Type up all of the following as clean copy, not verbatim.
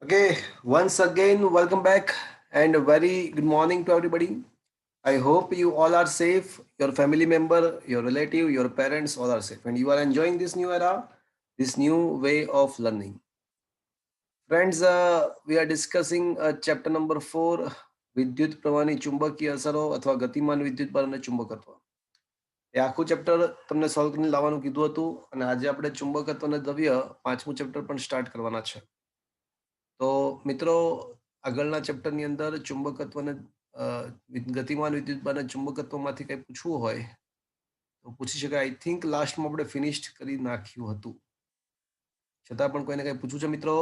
Okay, once again, welcome back and a very good morning to everybody. I hope you all are safe, your family member, your relative, your parents, all are safe, and you are enjoying this new era, this new way of learning. Friends, we are discussing chapter number 4 વિદ્યુત પ્રવાહની ચુંબકીય અસરો અથવા ગતિમાન વિદ્યુત ભાર અને ચુંબકત્વ. એ આખું ચેપ્ટર તમને સોલ્વ કરીને લાવવાનું કીધું હતું અને આજે આપણે ચુંબકત્વ અને દ્રવ્ય પાંચમું ચેપ્ટર પણ સ્ટાર્ટ કરવાના છે. તો મિત્રો આગળના ચેપ્ટરની અંદર ચુંબકત્વને ગતિમાન વિદ્યુતભાર અને ચુંબકત્વમાંથી કંઈ પૂછવું હોય તો પૂછી શકાય. આઈ થિંક લાસ્ટમાં આપણે ફિનિશ કરી નાખ્યું હતું, છતાં પણ કોઈને કંઈ પૂછવું છે મિત્રો?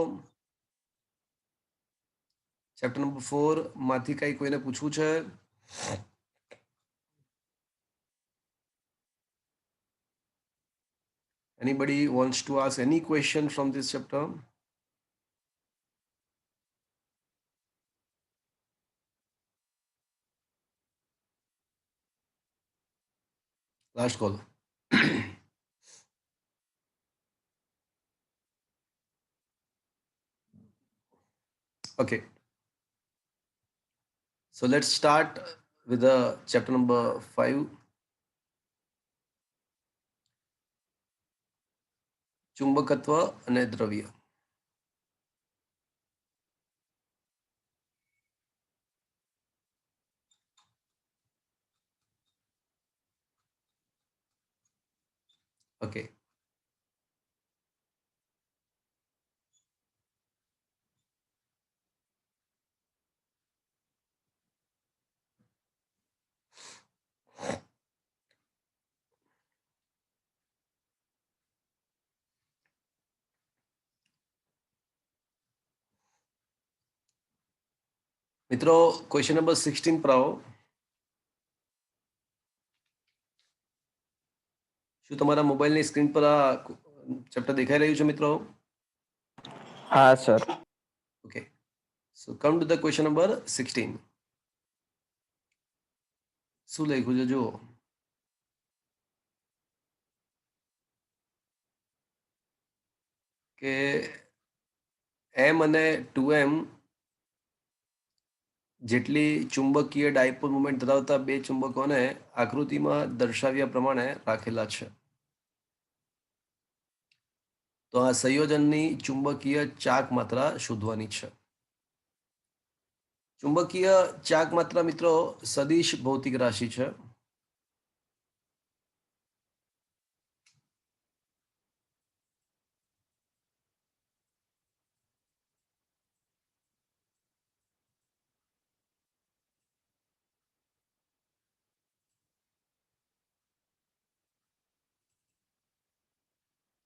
ચેપ્ટર નંબર 4 માંથી કંઈ કોઈને પૂછવું છે? Anybody wants to ask any question from this chapter? Last call. Okay. So let's start with the chapter number 5. ચુંબકત્વ અને દ્રવ્ય. Okay. મિત્રો ક્વેશ્ચન નંબર 16 પર આવો. શું તમારા મોબાઈલની સ્ક્રીન પર આ ચેપ્ટર દેખાઈ રહ્યું છે મિત્રો? હા sir. Okay. So come to the question number 16. શું લખ્યું છે જુઓ. કે m અને 2m જેટલી ચુંબકીય ડાયપોલ મોમેન્ટ ધરાવતા બે ચુંબકોને આકૃતિમાં દર્શાવ્યા પ્રમાણે રાખેલા છે. તો આ સંયોજનની ચુંબકીય ચાક માત્રા શોધવાની છે. ચુંબકીય ચાક માત્રા મિત્રો સદિશ ભૌતિક રાશિ છે.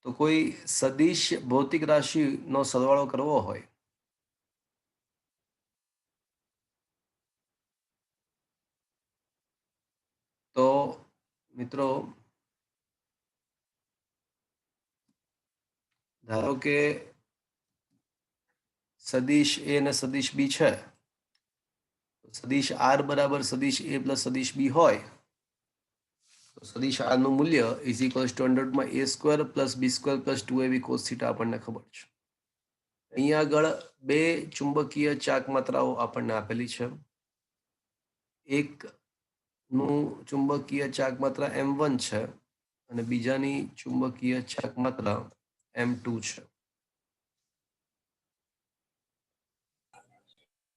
તો કોઈ સદિશ ભૌતિક રાશિનો સરવાળો કરવો હોય તો મિત્રો ધારો કે સદિશ એ અને સદિશ બી છે. સદિશ આર બરાબર સદિશ એ પ્લસ સદિશ બી હોય તો સદિશ આર નું મૂલ્ય ઇઝ ઇક્વલ્સ ટુ અંડરરૂટમાં a square plus b square plus 2ab cos theta આપણને ખબર છે. અહીંયા આગળ બે ચુંબકીય ચાક માત્રાઓ આપણને આપેલી છે. એક નું ચુંબકીય ચાક માત્રા m1 છે અને બીજાની ચુંબકીય ચાક માત્રા m2 છે.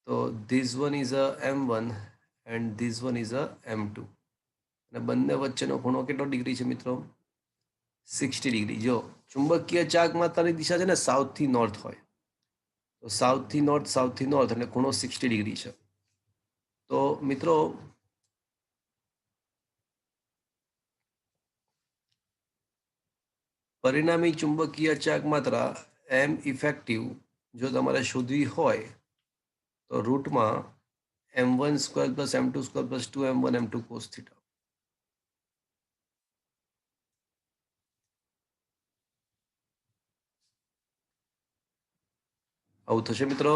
તો this one is a m1 and this one is a m2 અને બંને વચ્ચેનો ખૂણો કેટલો ડિગ્રી છે મિત્રો? 60 ડિગ્રી. જો ચુંબકીય ચાક માત્રાની દિશા છે ને સાઉથ થી નોર્થ હોય તો સાઉથ થી નોર્થ એટલે ખૂણો 60 ડિગ્રી છે. તો મિત્રો પરિણામી ચુંબકીય ચાક માત્રા એમ ઇફેક્ટિવ જો તમારે શોધવી હોય તો રૂટમાં m1 square plus m2 square plus 2m1 m2 cos theta. આવું થશે મિત્રો.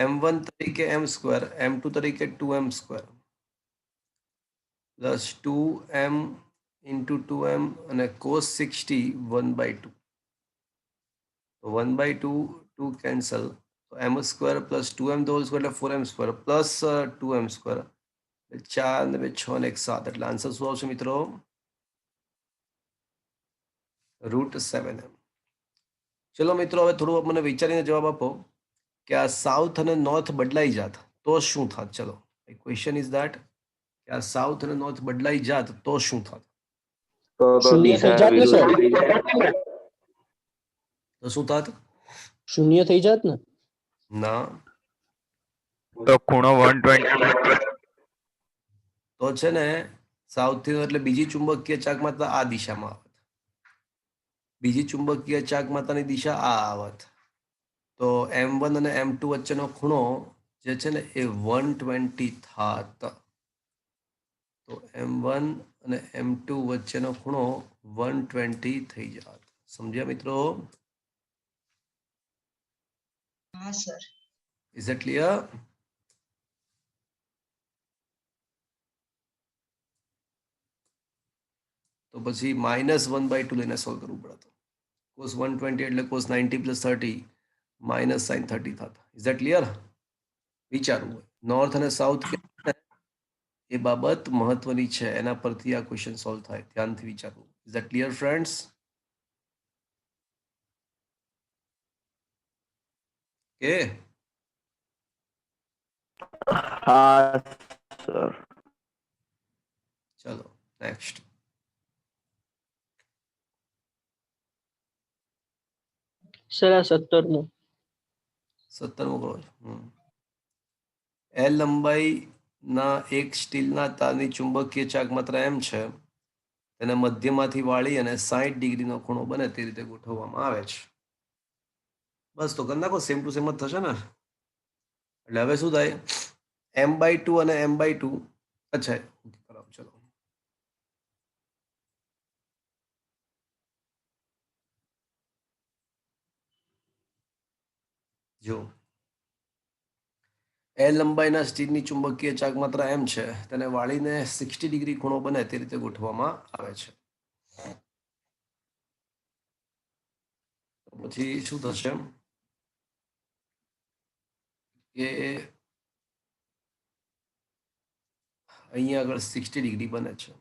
m1 તરીકે m સ્ક્વેર, m2 તરીકે 2m square plus 2m into 2m અને cos 60 1/2. તો 1/2 2 કેન્સલ, તો m square plus 2m the whole square એટલે 4m square plus 2m square, 4 ને 6 ને 1 7, એટલે આન્સર શું આવશે મિત્રો? √7m. ચલો મિત્રો, હવે થોડું મને વિચારીને જવાબ આપો કે આ સાઉથ અને નોર્થ બદલાઈ જાત તો શું થાત? ચલો, ક્વેશ્ચન ઇઝ ધેટ કે આ સાઉથ અને નોર્થ બદલાઈ જાત તો શું થાત? તો શૂન્ય થઈ દિશા જાત ને સર? વિરુદ્ધ થઈ જાય. તો શું થાત? શૂન્ય થઈ જાત ને? ના, તો ખૂણો 120 તો છે ને સાઉથથી એટલે બીજી ચુંબકીય ચાક માત્રા આ દિશામાં આવત, બીજી ચુંબકીય ચાક માત્રાની દિશા આ આવત, તો m1 અને m2 વચ્ચેનો ખૂણો જે છે ને એ 120 થાત. તો m1 અને m2 વચ્ચેનો ખૂણો 120 થઈ જાત. સમજ્યા મિત્રો? હા સર. Is it clear? તો પછી -1/2 લઈને સોલ્વ કરવું પડે. cos 120 એટલે cos 90 + 30 માઇનસ sin 30 થતા. Is that clear? વિચારવું હોય નોર્થ અને સાઉથ એ બાબત મહત્વની છે, એના પરથી આ ક્વેશ્ચન સોલ્વ થાય, ધ્યાનથી વિચારવું. Is that clear friends? કે હા સર. ચલો નેક્સ્ટ. સર આ 17મું. 17મો કરો છો. L લંબાઈના એક સ્ટીલના તારની ચુંબકીય ચાક માત્રા m છે, તેને મધ્યમાંથી વાળી અને 60 ડિગ્રીનો ખૂણો બને તે રીતે ગોઠવવામાં આવે છે. બસ તો કરી નાખો, સેમ ટુ સેમ જ થશે ને. એટલે હવે શું થાય? m/2 અને m/2, અચ્છા બરાબર. ચલો જો L લંબાઈના સ્ટીલની ચુંબકીય ચાક માત્રા m છે, તેને વાળીને 60 ડિગ્રી ખૂણો બને તે રીતે ગોઠવવામાં આવે છે. પછી શું થશે કે અહીંયા આગળ 60 ડિગ્રી બને છે.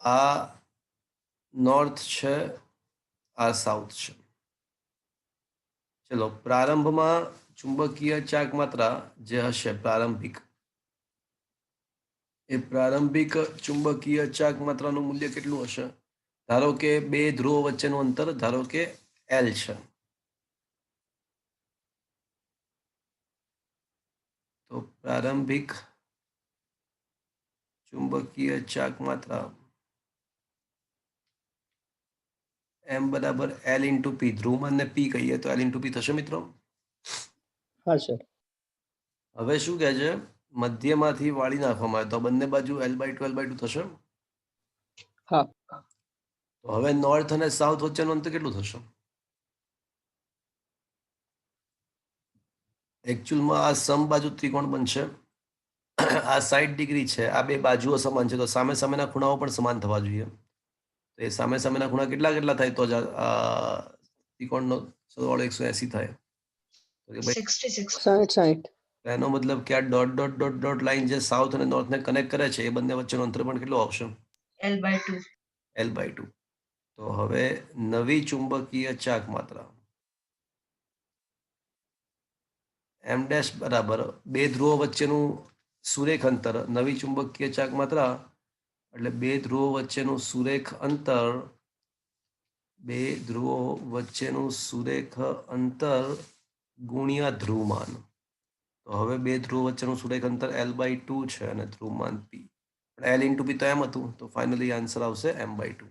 આ નોર્થ છે, આ સાઉથ છે. ચલો, પ્રારંભમાં ચુંબકીય ચાક માત્રા જે હશે પ્રારંભિક, એ પ્રારંભિક ચુંબકીય ચાક માત્રાનું મૂલ્ય કેટલું હશે? ધારો કે બે ધ્રુવો વચ્ચેનું અંતર ધારો કે L છે, તો પ્રારંભિક ચુંબકીય ચાક માત્રા m બરાબર L × P, ધ્રુવમાનને P કહીએ તો L × P થશે મિત્રો. હા સર. હવે શું કહે છે? મધ્યમાંથી વાળી નાખવામાં આવે તો બંને બાજુ L/2 L/2 થશે. હા. તો હવે નોર્થ અને સાઉથ વચ્ચેનું અંતર કેટલું થશે? એકચ્યુઅલમાં આ સમબાજુ ત્રિકોણ બનશે. આ 60 ડિગ્રી છે, આ બે બાજુઓ સમાન છે, તો સામે સામેના ખૂણાઓ પણ સમાન થવા જોઈએ. તો એ સામે સામેના ખૂણા કેટલા કેટલા થાય તો જ ત્રિકોણનો સરવાળો 180 થાય. તો કે ભાઈ 66. 60. એનો મતલબ કે આ dot dot dot dot line જે સાઉથ અને નોર્થને કનેક્ટ કરે છે, એ બંને વચ્ચેનો અંતર પણ કેટલો આવશે? L/2. L/2. તો હવે નવી ચુંબકીય ચાક માત્રા m' બરાબર બે ધ્રુવો વચ્ચેનું સુરેખ અંતર, નવી ચુંબકીય ચાક માત્રા એટલે બે ધ્રુવો વચ્ચેનું સુરેખ અંતર, બે ધ્રુવો વચ્ચેનું સુરેખ અંતર ગુણ્યા ધ્રુવમાન. તો હવે બે ધ્રુવો વચ્ચેનું સુરેખ અંતર L/2 છે અને ધ્રુવમાન P. L × P તો એમ હતું, તો ફાઇનલી આન્સર આવશે m/2.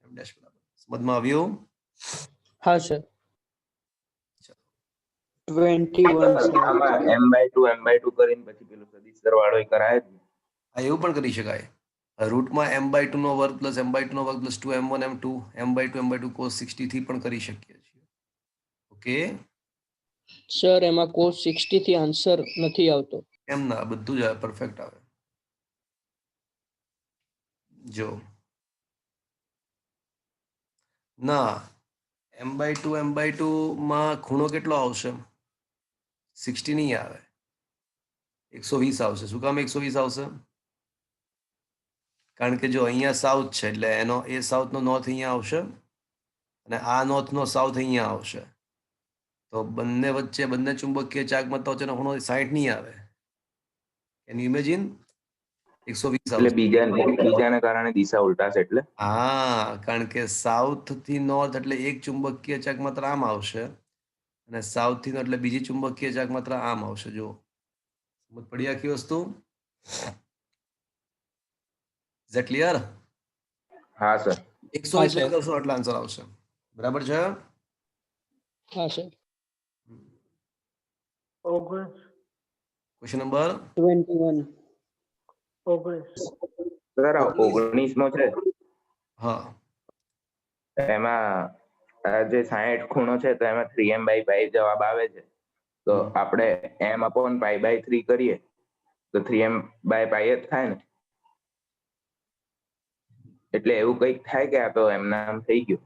m' બરાબર. સમજમાં આવ્યું? હા સર. 21 સર. આમાં m/2 કરીને પછી પેલું સદિશ સરવાળો કરાય જ ને. આ એવું પણ કરી શકાય. રૂટમાં m/2 નો વર્ગ પ્લસ m/2 નો વર્ગ plus 2m1 m2 m/2 cos 60 થી પણ કરી શકીએ છીએ. ઓકે, સર એમાં cos 60 થી આન્સર નથી આવતો. એમ ના, બધું જ આવે, પરફેક્ટ આવે. જો ના, m/2 માં ખૂણો કેટલો આવશે? 60 નહીં આવે, 120 આવશે. શું કામ 120 આવશે? કારણ કે જો અહીંયા સાઉથ છે એટલે એનો એ સાઉથનો નોર્થ અહીંયા આવશે અને આ નોર્થનો સાઉથ અહીંયા આવશે. તો બંને વચ્ચે બંને ચુંબકીય ચાકમાત્રા વચ્ચેનો ખૂણો 60 નહીં આવે. Can you imagine? 120 એટલે આવશે. બીજાને કારણે દિશા ઉલટાશે એટલે હા, કારણ કે સાઉથ થી નોર્થ એટલે એક ચુંબકીય ચાકમાત્રા આમ આવશે અને સાઉથ થી નોર્થ એટલે બીજી ચુંબકીય ચાકમાત્રા આમ આવશે. જો સમજ પડી આખી વસ્તુ? Is it clear? હા સર 120 sir. કરશો એટલે આન્સર આવશે. બરાબર છે? હા સર. Question number 21. સર 19મો છે હા, એમાં આ જે 60 ખૂણો છે તો એમાં 3m/5 જવાબ આવે છે. તો આપણે m/π/3 કરીએ તો 3m/π જ થાય ને? એટલે એવું કંઈક થાય કે આ તો એમના આમ થઈ ગયું.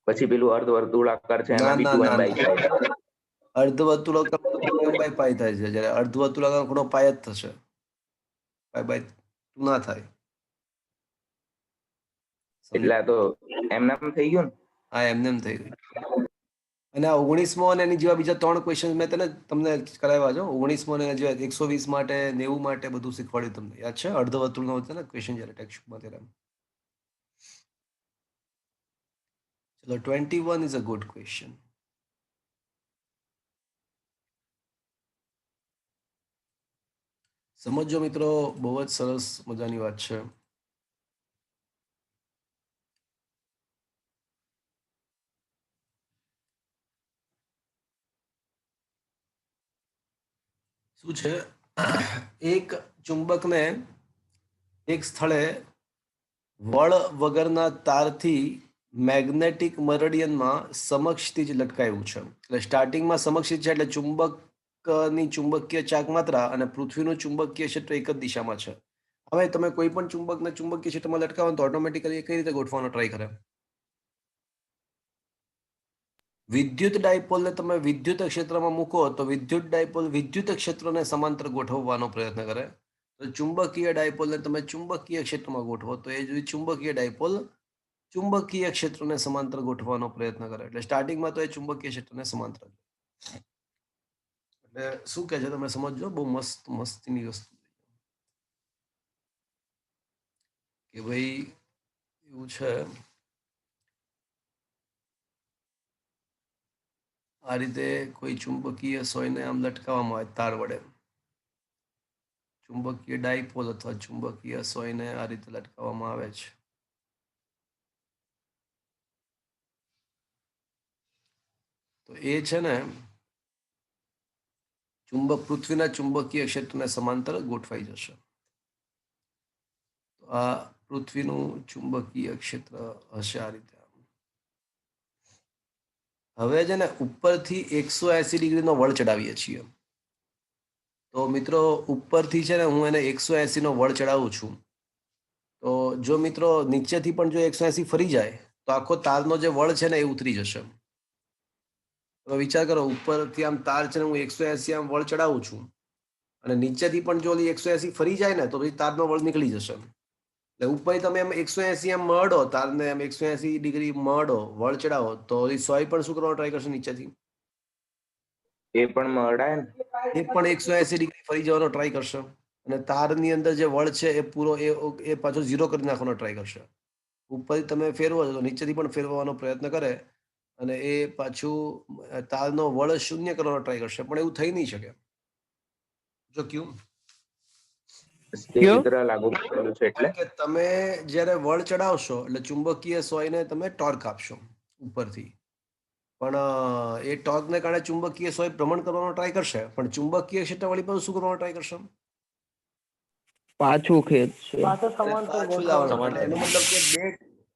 પછી પેલું અર્ધવર્તુળાકાર છે એમાં બી ના, ના, 2m/5 અર્ધવર્તુળાકાર m/π થાય છે, જ્યારે અર્ધવર્તુળાકાર ખૂણો પાય જ થશે, π/2 ના થાય. એટલે આ તો એમના આમ થઈ ગયું ને? હા, એમને એમ થઈ ગયું. અને આ 19મો અને એની જેવા બીજા 3 ક્વેશ્ચન મેં તમને કરાવ્યા છે. 19મો અને જે 120 માટે 90 માટે બધું શીખવાડ્યું તમને. યાદ છે? અર્ધવર્તુળનો હતો ને ક્વેશ્ચન જ્યારે ટેક્સ્ટબુકમાં ત્યારે. ચલો 21 ઇઝ અ ગુડ ક્વેશ્ચન. સમજો મિત્રો, બહુ જ સરસ મજાની વાત છે. શું છે? એક ચુંબકને એક સ્થળે વળ વગરના તારથી મેગ્નેટિક મરડિયનમાં સમક્ષથી જ લટકાયું છે. એટલે સ્ટાર્ટિંગમાં સમક્ષિત છે એટલે ચુંબકની ચુંબકીય ચાકમાત્રા અને પૃથ્વીનું ચુંબકીય ક્ષેત્ર એક જ દિશામાં છે. હવે તમે કોઈ પણ ચુંબકને ચુંબકીય ક્ષેત્રમાં લટકાવો તો ઓટોમેટિકલી કઈ રીતે ગોઠવવાનો ટ્રાય કરે? વિદ્યુત ડાયપોલને તમે વિદ્યુત ક્ષેત્રમાં મૂકો તો વિદ્યુત ડાયપોલ વિદ્યુત ક્ષેત્રને સમાંતર ગોઠવવાનો પ્રયત્ન કરે. તો ચુંબકીય ડાયપોલને તમે ચુંબકીય ક્ષેત્રમાં ગોઠવો તો એ જ ચુંબકીય ડાયપોલ ચુંબકીય ક્ષેત્રને સમાંતર ગોઠવવાનો પ્રયત્ન કરે. એટલે સ્ટાર્ટિંગમાં તો એ ચુંબકીય ક્ષેત્રને સમાંતર. એટલે શું કહે છે તમે સમજો, બહુ મસ્તીની વસ્તુ કે ભાઈ એવું છે, આ રીતે કોઈ ચુંબકીય સોયને આમ લટકાવવામાં આવે તાર વડે. ચુંબકીય ડાયપોલ અથવા ચુંબકીય સોયને આ રીતે લટકાવવામાં આવે છે. તો એ છે ને પૃથ્વીના ચુંબકીય ક્ષેત્રને સમાંતર ગોઠવાઈ જશે. તો આ પૃથ્વીનું ચુંબકીય ક્ષેત્ર હશે આ રીતે. હવે છે ને ઉપરથી 180 ડિગ્રીનો વળ ચડાવીએ છીએ. તો મિત્રો ઉપરથી છે ને હું એને 180 નો વળ ચડાવું છું. તો જો મિત્રો નીચેથી પણ જો 180 ફરી જાય તો આખો તારનો જે વળ છે ને એ ઉતરી જશે. તો વિચાર કરો, ઉપરથી આમ તાર છે ને હું 180 આમ વળ ચડાવું છું અને નીચેથી પણ જો 180 ફરી જાય ને તો પછી તારનો વળ નીકળી જશે. એટલે ઉપર તમે એમ 180 એમ મરડો, તારને એમ 180 ડિગ્રી મરડો, વળ ચડાવો તો સોય પણ શું કરવાનો ટ્રાય કરશે નીચેથી? એ પણ મળાય ને? એ પણ 180 ડિગ્રી ફરી જવાનો ટ્રાય કરશે અને તારની અંદર જે વળ છે એ પૂરો એ પાછો 0 કરી નાખવાનો ટ્રાય કરશે. ઉપરથી તમે ફેરવો છો તો નીચેથી પણ ફેરવવાનો પ્રયત્ન કરે અને એ પાછું તારનો વળ શૂન્ય કરવાનો ટ્રાય કરશે, પણ એવું થઈ નહીં શકે. જો ક્યું? સ્થિર લાગુ કરેલું છે એટલે કારણ કે તમે જ્યારે વળ ચડાવશો એટલે ચુંબકીય સોયને તમે ટોર્ક આપશો ઉપરથી, પણ એ ટોર્કને કારણે ચુંબકીય સોય ભ્રમણ કરવાનો ટ્રાય કરશે, પણ ચુંબકીય ક્ષેત્ર વળી પાછું શું કરવાનો ટ્રાય કરશે? પાછું ખેંચશે. પાછું લાવવાનો. એટલે એનો મતલબ કે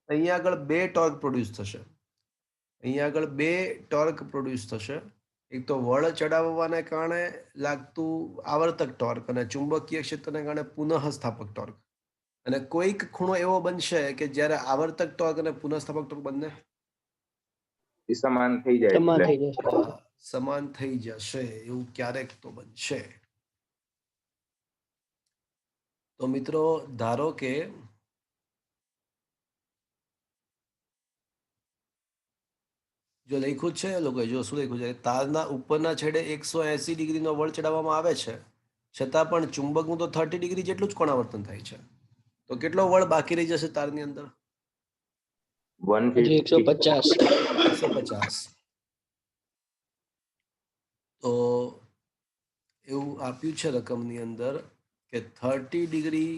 અહીંયા આગળ બે ટોર્ક પ્રોડ્યુસ થશે. અહીંયા આગળ બે ટોર્ક પ્રોડ્યુસ થશે એક તો વળ ચડાવવાને કારણે લાગતું આવર્તક ટોર્ક અને ચુંબકીય ક્ષેત્રને કારણે પુનઃસ્થાપક ટોર્ક. અને કોઈક ખૂણો એવો બનશે કે જ્યારે આવર્તક ટોર્ક અને પુનઃસ્થાપક ટોર્ક બંને એ સમાન થઈ જાય સમાન એટલે થઈ જશે. સમાન થઈ જશે એવું ક્યારેક તો બનશે. તો મિત્રો ધારો કે જો લખ્યું જ છે લોકો જો શું લખ્યું છે તારના ઉપરના છેડે 180 ડિગ્રીનો વળ ચડાવવામાં આવે છે છતાં પણ ચુંબકનું તો 30 ડિગ્રી જેટલું જ કોણાવર્તન થાય છે. તો કેટલો વળ બાકી રહી જશે તારની અંદર? 150. 150. તો એવું આપ્યું છે રકમની અંદર કે 30 ડિગ્રી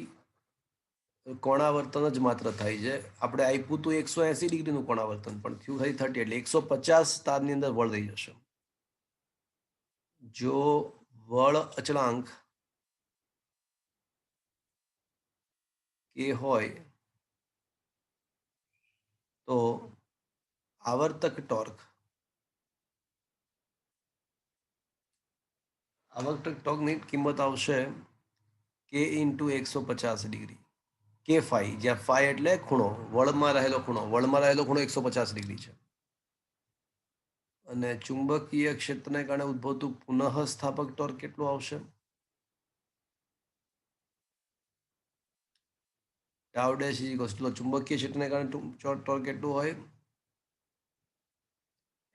કોણાવર્તન જ માત્ર થાય છે. આપણે આપ્યું હતું 180 ડિગ્રીનું કોણાવર્તન પણ થયું ખાલી 30 એટલે 150 તારની અંદર વળ રહી જશે. જો વળ અચળાંક કે હોય તો આવર્તક ટોર્ક ની કિંમત આવશે કે ઇન્ટુ 150 ડિગ્રી કે ફાઈ, જ્યાં ફાઈ એટલે ખૂણો, વળમાં રહેલો ખૂણો 150 ડિગ્રી છે. અને ચુંબકીય ક્ષેત્રને કારણે ઉદ્ભવતું પુનઃસ્થાપક ટોર્ક કેટલું આવશે? Tau dash is equals two ચુંબકીય ક્ષેત્રને કારણે ટોર્ક કેટલું હોય?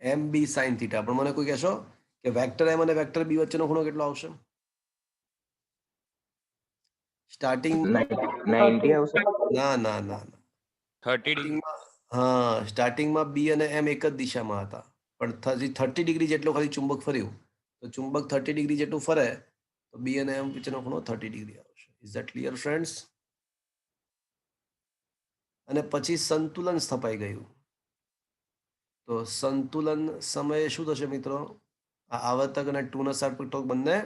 એમ બી સાઇન થીટા. પણ મને કોઈ કહેશો કે વેક્ટર એમ અને વેક્ટર બી વચ્ચેનો ખૂણો કેટલો આવશે? સ્ટાર્ટિંગ 90 આવશે. ના ના ના ના 30 ડિગ્રી. હા, સ્ટાર્ટિંગમાં બી અને એમ એક જ દિશામાં હતા પણ 30 ડિગ્રી જેટલો ખાલી ચુંબક ફર્યું તો ચુંબક 30 ડિગ્રી જેટલું ફરે તો બી અને એમ વચ્ચેનો ખૂણો 30 ડિગ્રી આવશે. Is that clear friends? અને પછી સંતુલન સ્થપાઈ ગયું. તો સંતુલન સમયે શું થશે મિત્રો? આ આવર્તક અને પુનઃસ્થાપક ટોર્ક બંને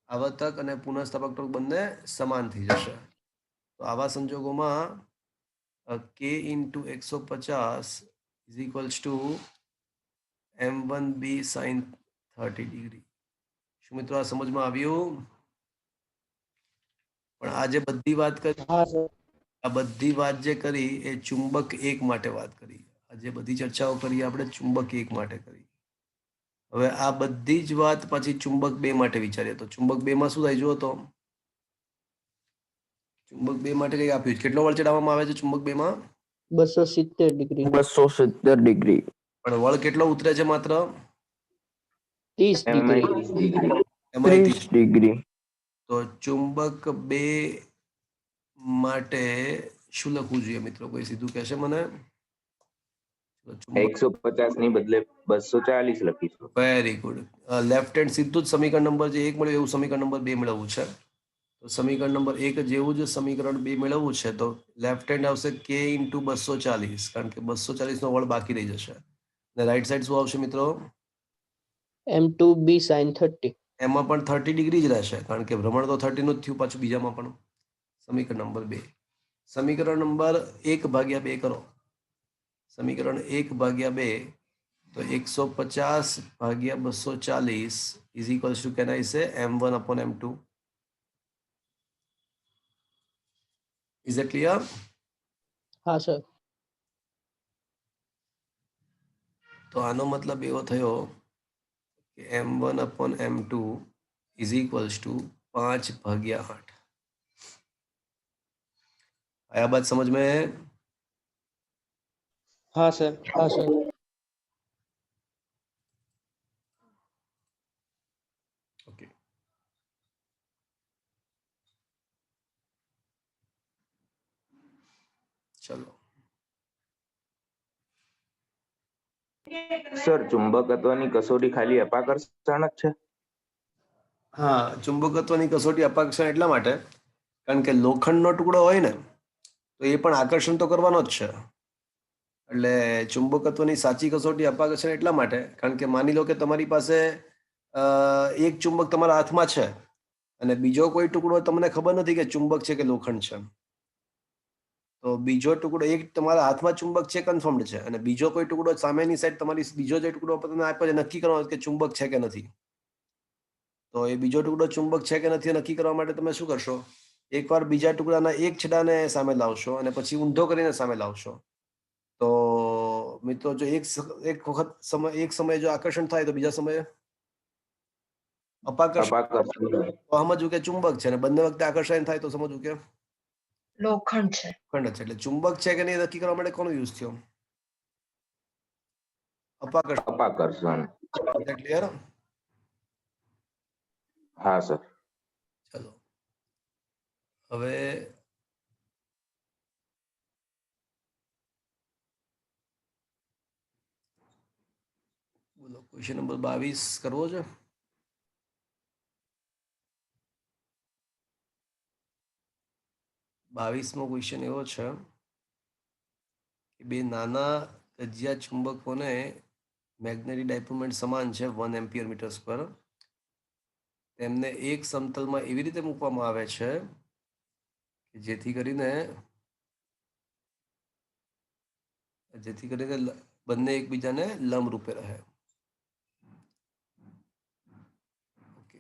આવર્તક અને પુનઃસ્થાપક ટોર્ક બંને સમાન થઈ જશે. તો આવા સંજોગોમાં k into 150 is equals two m1b sin 30 degree. શું મિત્રો આ સમજમાં આવ્યું? પણ આ જે બધી વાત કરી હા સર. આ બધી વાત જે કરી એ ચુંબક એક માટે વાત કરી. આ જે બધી ચર્ચાઓ કરી આપણે ચુંબક એક માટે કરી. હવે આ બધી જ વાત પછી ચુંબક બે માટે વિચારીએ તો ચુંબક બે માં શું થાય જુઓ તો ચુંબક બે માટે કઈ આપ્યું છે? કેટલો વળ ચડાવવામાં આવે છે ચુંબક બે માં? 270 ડિગ્રી. 270 ડિગ્રી. પણ વળ કેટલો ઉતરે છે માત્ર? 30 ડિગ્રી. એમાં 30 ડિગ્રી. તો ચુંબક બે માટે શું લખવું જોઈએ મિત્રો? કોઈ સીધું કહેશે મને? 150 ની બદલે 240 લખીશું. Very good. લેફ્ટ હેન્ડ સીધું જ સમીકરણ નંબર જે 1 મળ્યું એવું સમીકરણ નંબર 2 મેળવવું છે. તો સમીકરણ નંબર 1 જેવું જ સમીકરણ 2 મેળવવું છે તો લેફ્ટ હેન્ડ આવશે k ઇન્ટુ 240 કારણ કે 240 નો વળ બાકી રહી જશે. અને રાઈટ સાઈડ શું આવશે મિત્રો? m2b sin 30. એમાં પણ 30 ડિગ્રી જ રહેશે કારણ કે ભ્રમણ તો 30 નું જ થયું પાછું બીજામાં પણ. સમીકરણ નંબર 2. સમીકરણ નંબર 1/2 કરો. સમીકરણ 1/2 તો 150/240 is equals to can I say m1 upon m2? Is that clear? હા સર. તો આનો મતલબ એવો થયો કે m1 upon m2 is equals to 5/8. आया बात समझ में? હા સર. હા સર. ओके. चलो. સર ચુંબકત્વની કસોટી ખાલી અપાકર્ષણ જ છે? હા, ચુંબકત્વની કસોટી અપાકર્ષણ એટલા માટે કારણ કે લોખંડનો ટુકડો હોય ને તો એ પણ આકર્ષણ તો કરવાનો જ છે. એટલે ચુંબકત્વની સાચી કસોટી અપાકર્ષણ એટલા માટે કારણ કે માની લો કે તમારી પાસે એક ચુંબક તમારા હાથમાં છે અને બીજો કોઈ ટુકડો તમને ખબર નથી કે ચુંબક છે કે લોખંડ છે. તો બીજો ટુકડો એક તમારા હાથમાં ચુંબક છે કન્ફર્મ્ડ છે, અને બીજો કોઈ ટુકડો સામેની સાઈડ તમારી બીજો જે ટુકડો તમને આપ્યો છે નક્કી કરવાનો કે ચુંબક છે કે નથી. તો એ બીજો ટુકડો ચુંબક છે કે નથી નક્કી કરવા માટે તમે શું કરશો? એકવાર બીજા ટુકડાના એક છેડાને સામે લાવશો અને પછી ઊંધો કરીને સામે લાવશો. તો મિત્રો જો એક વખત એક સમયે જો આકર્ષણ થાય તો બીજા સમયે અપાકર્ષણ, અપાકર્ષણ તો સમજવું કે ચુંબક છે, અને બંને વખતે આકર્ષણ થાય તો સમજવું કે લોખંડ છે. ખંડ છે. એટલે ચુંબક છે કે નહીં નક્કી કરવા માટે કોનો યુઝ થયો? અપાકર્ષણ. અપાકર્ષણ. ક્લિયર? હા સર. ચલો હવે બોલો, ક્વેશ્ચન નંબર 22 કરવો છે? બાવીસમો ક્વેશ્ચન એવો છે કે બે નાના તજિયા ચુંબકોને મેગ્નેટિક ડાયપોલ સમાન છે 1 એમ્પિયર મીટર સ્ક્વેર. તેમને એક સમતલમાં એવી રીતે મૂકવામાં આવે છે કે જેથી કરીને બંને એકબીજાને લંબ રૂપે રહે. ઓકે,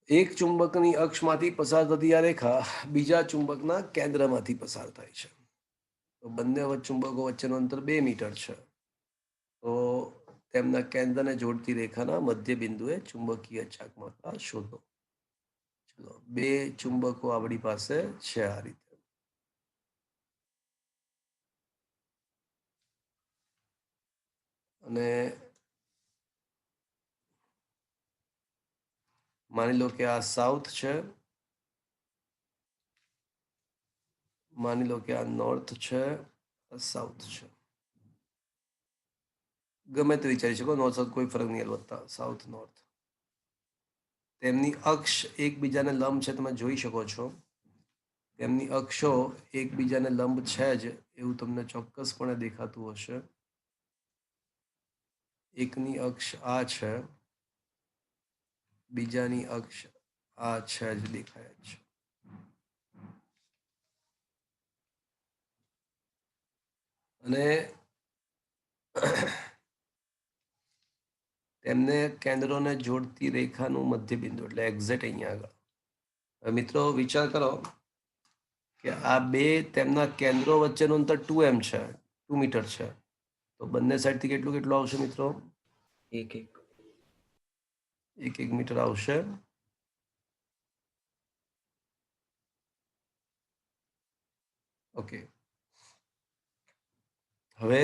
એક ચુંબકની અક્ષમાંથી પસાર થતી આ રેખા બીજા ચુંબકના કેન્દ્રમાંથી પસાર થાય છે. તો બંને ચુંબકો વચ્ચેનું અંતર 2 મીટર છે. તો તેમના કેન્દ્રને જોડતી રેખાના મધ્ય બિંદુએ ચુંબકીય ચાકમાત્રા શોધો. ચલો, બે ચુંબકો આપણી પાસે છે આ રીતે. અને માની લો કે આ સાઉથ છે, માની લો કે આ નોર્થ છે, આ સાઉથ છે. ગમે તે વિચારી શકો, નોર્થ સાઉથ કોઈ ફરક નહીં વધતા, સાઉથ નોર્થ. તેમની અક્ષ એકબીજાને લંબ છે, તમે જોઈ શકો છો. તેમની અક્ષો એકબીજાને લંબ છે જ એવું તમને ચોક્કસપણે દેખાતું હશે. એકની અક્ષ આ છે, બીજાની અક્ષ આ છે જ દેખાય છે. અને તેમને કેન્દ્રોને જોડતી રેખાનું મધ્ય બિંદુ એટલે એક્ઝેક્ટ અહીંયા આગળ. હવે મિત્રો વિચાર કરો કે આ બે તેમના કેન્દ્રો વચ્ચેનું અંતર 2m છે, 2 મીટર છે. તો બંને સાઈડથી કેટલું આવશે મિત્રો? 1 મીટર આવશે. ઓકે, હવે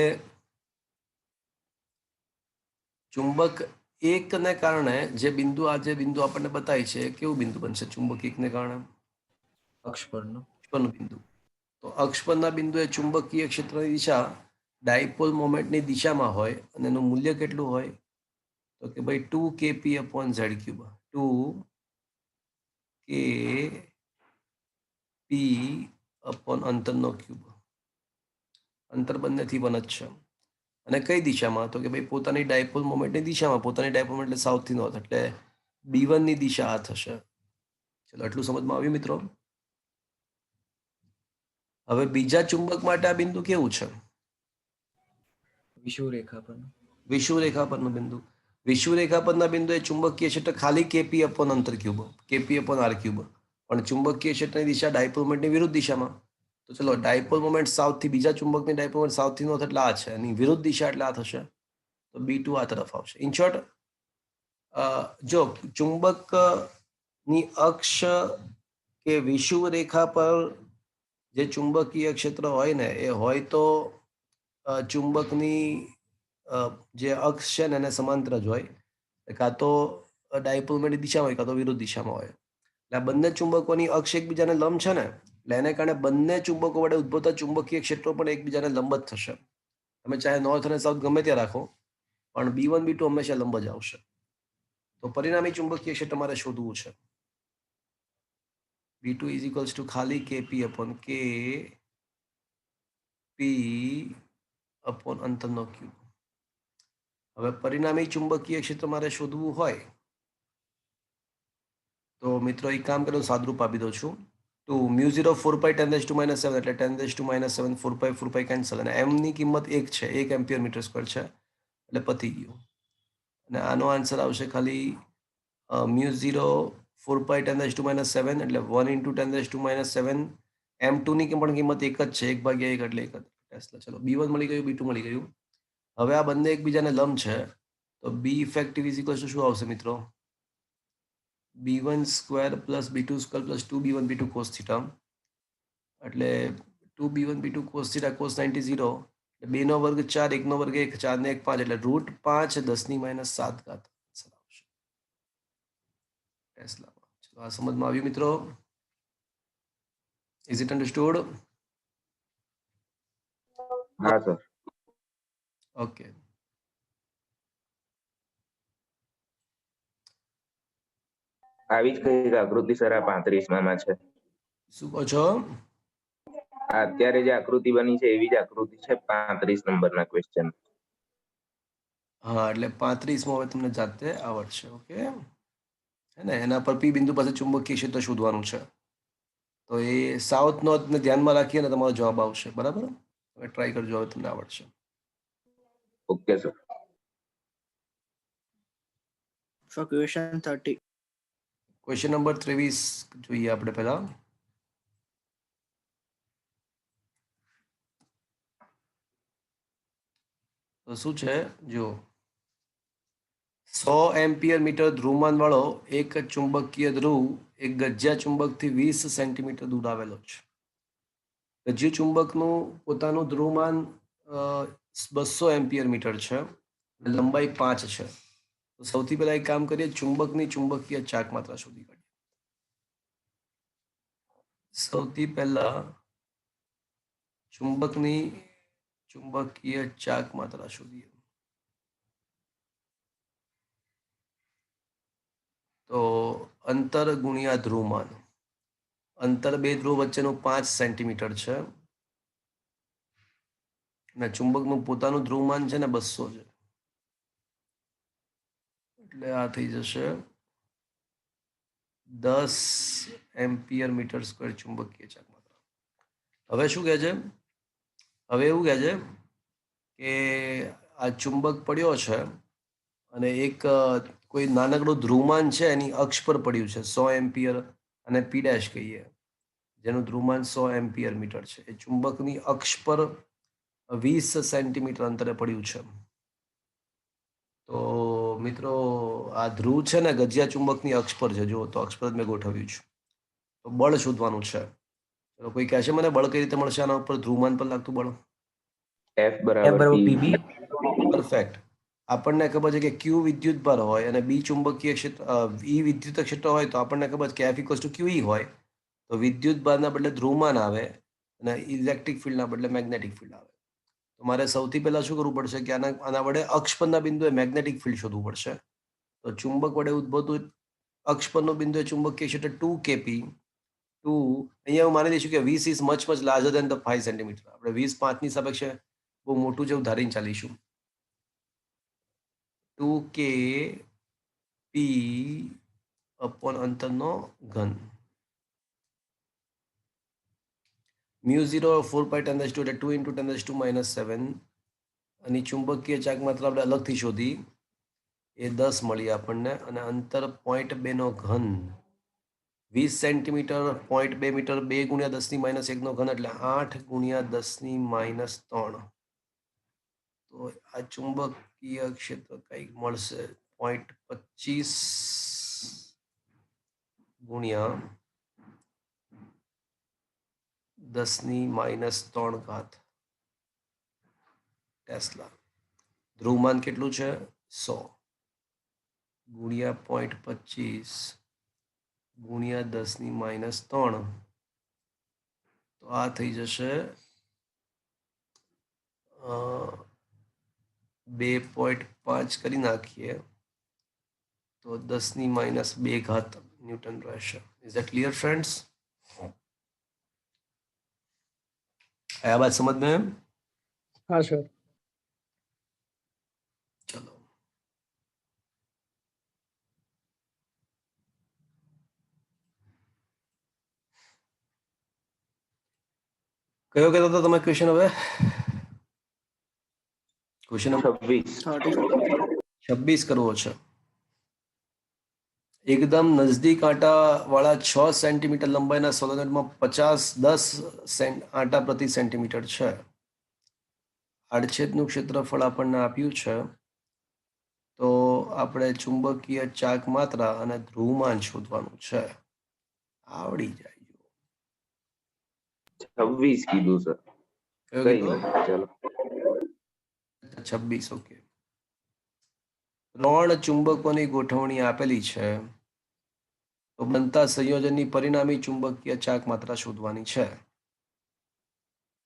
ચુંબક એકને કારણે જે બિંદુ આપણને બતાય છે, કેવું બિંદુ બનશે ચુંબક એકને કારણે? અક્ષ પરનું બિંદુ. તો અક્ષ પરના બિંદુએ ચુંબકીય ક્ષેત્રની દિશા ડાયપોલ મોમેન્ટની દિશામાં હોય અને એનું મૂલ્ય કેટલું હોય? તો કે ભાઈ 2kp/z³. 2kp અંતરનો ક્યુબ. અંતર બંનેથી 1 જ છે. અને કઈ દિશામાં? તો કે ભાઈ પોતાની ડાયપોલ મોમેન્ટની દિશામાં. પોતાની ડાયપોલ મોમેન્ટ એટલે સાઉથથી નોર્થ, એટલે B1 ની દિશા આ થશે. ચલો, એટલું સમજમાં આવ્યું મિત્રો? હવે બીજા ચુંબક માટે આ બિંદુ કેવું છે? વિષુવરેખા પરનું બિંદુ. વિષુવરેખા પરના બિંદુએ ચુંબકીય ક્ષેત્ર ખાલી kp/અંતર ક્યુબ, kp/r³. પણ ચુંબકીય ક્ષેત્રની દિશા ડાયપોલ મોમેન્ટની વિરુદ્ધ દિશામાં. તો ચલો, ડાયપોલ મોમેન્ટ સાઉથથી, બીજા ચુંબકની ડાયપોલ મોમેન્ટ સાઉથથી નોર્થ એટલે આ છે, એની વિરુદ્ધ દિશા એટલે આ થશે. તો B2 આ તરફ આવશે. ઇન શોર્ટ, જો ચુંબકની અક્ષ કે વિષુવરેખા પર જે ચુંબકીય ક્ષેત્ર હોય ને, એ હોય તો ચુંબકની જે અક્ષ છે ને એને સમાંતર જ હોય, કાં તો ડાયપોલ મોમેન્ટની દિશામાં હોય, કાં તો વિરુદ્ધ દિશામાં હોય. એટલે આ બંને ચુંબકોની અક્ષ એકબીજાને લંબ છે ને, એટલે એને કારણે બંને ચુંબકો વડે ઉદ્ભવતા ચુંબકીય ક્ષેત્રો પણ એકબીજાને લંબ જ થશે. તમે ચાહે નોર્થ અને સાઉથ ગમે ત્યાં રાખો, પણ B1 B2 હંમેશા લંબ જ આવશે. તો પરિણામી ચુંબકીય ક્ષેત્ર તમારે શોધવું છે. B2 ઇઝ ઇક્વલ્સ ટુ ખાલી KP અપોન KP અપોન અંતરનો ક્યુબ. હવે પરિણામી ચુંબકીય ક્ષેત્ર મારે શોધવું હોય તો મિત્રો એક કામ કરો, સાદરૂપ આપી દઉં છું. તો મ્યુ 0 4 પાઈ 10 ટુ -7 એટલે 10 ટુ -7 4 પાઈ કેન્સલ, અને m ની કિંમત 1 છે, 1 એમ્પિયર મીટર સ્ક્વેર છે, એટલે પતી ગયું. અને આનો આન્સર આવશે ખાલી મ્યુ 0 4 પાઈ 10 ટુ -7 એટલે 1 ઇન્ટુ 10 ટુ -7. m2 ની પણ કિંમત 1 જ છે, 1/1 એટલે 1 જ ટેસ્લા. ચલો B1 મળી ગયું, B2 મળી ગયું. હવે આ બંને એકબીજાને લંબ છે, તો B effective is equal to શું આવશે મિત્રો? B1 square plus B2 square plus 2B1 B2 cos theta, એટલે 2B1 B2 cos theta cos 90 0, 2 નો વર્ગ 4, 1 નો વર્ગ 1, 4 ને 1 5, એટલે √5 10 - 7 ઘાત આવશે ટેસ્લામાં. ચલો આ સમજમાં આવ્યું મિત્રો? Is it understood? હા સર. ઓકે. આવી જ કઈ આકૃતિ સર આ 35 માં છે. શું કહો છો? આ અત્યારે જે આકૃતિ બની છે એવી જ આકૃતિ છે 35 નંબરના ક્વેશ્ચન. હા, એટલે 35માં હવે તમને જાતે આવડશે. ઓકે, હે ને? એના પર P બિંદુ પાસે ચુંબકીય ક્ષેત્ર શોધવાનું છે. તો એ સાઉથ નોર્થને ધ્યાનમાં રાખીને તમારો જવાબ આવશે. બરાબર? હવે ટ્રાય કરજો, હવે તમને આવડશે. Okay sir. For question 30. Question number 23 જોઈએ આપણે પહેલા. તો શું છે જો, 100 એમ્પિયર મીટર ધ્રુવમાન વાળો એક ચુંબકીય ધ્રુવ એક ગજ્યા ચુંબકથી 20 સેન્ટીમીટર દૂર આવેલો છે. ગજ્ય ચુંબકનું પોતાનું ધ્રુવમાન 200 એમ્પિયર મીટર છે, લંબાઈ 5 છે. તો સૌથી પહેલા એક કામ કરીએ, ચુંબકની ચુંબકીય ચાક માત્રા શોધી કાઢીએ. સૌથી પહેલા ચુંબકની ચુંબકીય ચાક માત્રા શોધીએ. તો અંતર ગુણ્યા ધ્રુવમાન, અંતર બે ધ્રુવ વચ્ચેનું 5 સેન્ટીમીટર છે, અને ચુંબકનું પોતાનું ધ્રુવમાન છે ને 200 છે, એટલે આ થઈ જશે 10 એમ્પિયર મીટર સ્ક્વેર ચુંબકીય ચાક માત્રા. હવે શું કહે છે? હવે એવું કહે છે કે આ ચુંબક પડ્યો છે અને એક કોઈ નાનકડું ધ્રુવમાન છે એની અક્ષ પર પડ્યું છે, 100 એમ્પિયર, અને P' કહીએ, જેનું ધ્રુવમાન 100 એમ્પિયર મીટર છે. એ ચુંબકની અક્ષ પર 20 સેન્ટીમીટર અંતરે પડ્યું છે. તો મિત્રો આ ધ્રુવ છે ને ગજિયા ચુંબકની અક્ષ પર છે. જુઓ તો અક્ષ પર જ મેં ગોઠવ્યું છે. તો બળ શોધવાનું છે. ચલો, કોઈ કહેશે મને બળ કઈ રીતે મળશે આના ઉપર, ધ્રુવમાન પર લાગતું બળ? F બરાબર PB. પરફેક્ટ. આપણને ખબર છે કે Q વિદ્યુત ભાર હોય અને B ચુંબકીય ક્ષેત્ર, E વિદ્યુત ક્ષેત્ર હોય, તો આપણને ખબર છે કે F ઇક્વલ્સ ટુ QE હોય. તો વિદ્યુત ભારના બદલે ધ્રુવમાન આવે અને ઇલેક્ટ્રિક ફિલ્ડના બદલે મેગ્નેટિક ફિલ્ડ આવે. તો મારે સૌથી પહેલા શું કરવું પડશે કે આના વડે અક્ષ પરના બિંદુએ મેગ્નેટિક ફિલ્ડ શોધવું પડશે. તો ચુંબક વડે ઉદ્ભવતું અક્ષ પરનું બિંદુ ચુંબકીય ક્ષેત્ર 2kp. અહીંયા હું માની દઈશું કે 20 is much larger then the 5 centimetre. આપણે 20 5 ની સાપેક્ષે બહુ મોટું જેવું ધારીને ચાલીશું. 2kp અપોન અંતરનો ઘન. મ્યુ 0 4 પાઈ 10 એટલે 2 ઇન્ટુ 10 ટુ -7. અને ચુંબકીય ચાક માત્ર આપણે અલગથી શોધી, એ 10 મળી આપણને, અને અંતર 0.2 નો ઘન 20 સેન્ટીમીટર, 0.2 મીટર, 2 ગુણ્યા 10 - 1 નો ઘન એટલે 8 ગુણ્યા 10 - 3. તો આ ચુંબકીય ક્ષેત્ર કંઈક મળશે 0.25 ગુણ્યા 10 - 3 ઘાત ટેસ્લા. ધ્રુવમાન કેટલું છે? 100 ગુણ્યા 0.25 ગુણ્યા 10 - 3, તો આ થઈ જશે 2.5 કરી નાખીએ તો 10⁻2 ન્યૂટન રહેશે. Is that clear friends? आया बात समझ में? हाँ सर. चलो કયો કહેતા હતા તમે ક્વેશ્ચન? હવે ક્વેશ્ચન 26. 26 કરવો છે. એકદમ નજદીક આંટા વાળા 6 સેન્ટીમીટર લંબાઈના સોલેનોઇડમાં 10 આંટા પ્રતિ સેન્ટીમીટર છે. આડછેદનું ક્ષેત્રફળ આપણને આપ્યું છે. તો આપણે ચુંબકીય ચાક માત્રા અને ધ્રુવમાન શોધવાનું છે. આવડી જાય. 26 કીધું સર. કયો કઈ કીધો? નહીં, ચલો. 26. ઓકે. 3 ચુંબકોની ગોઠવણી આપેલી છે. તો બનતા સંયોજનની પરિણામી ચુંબકીય ચાક માત્રા શોધવાની છે.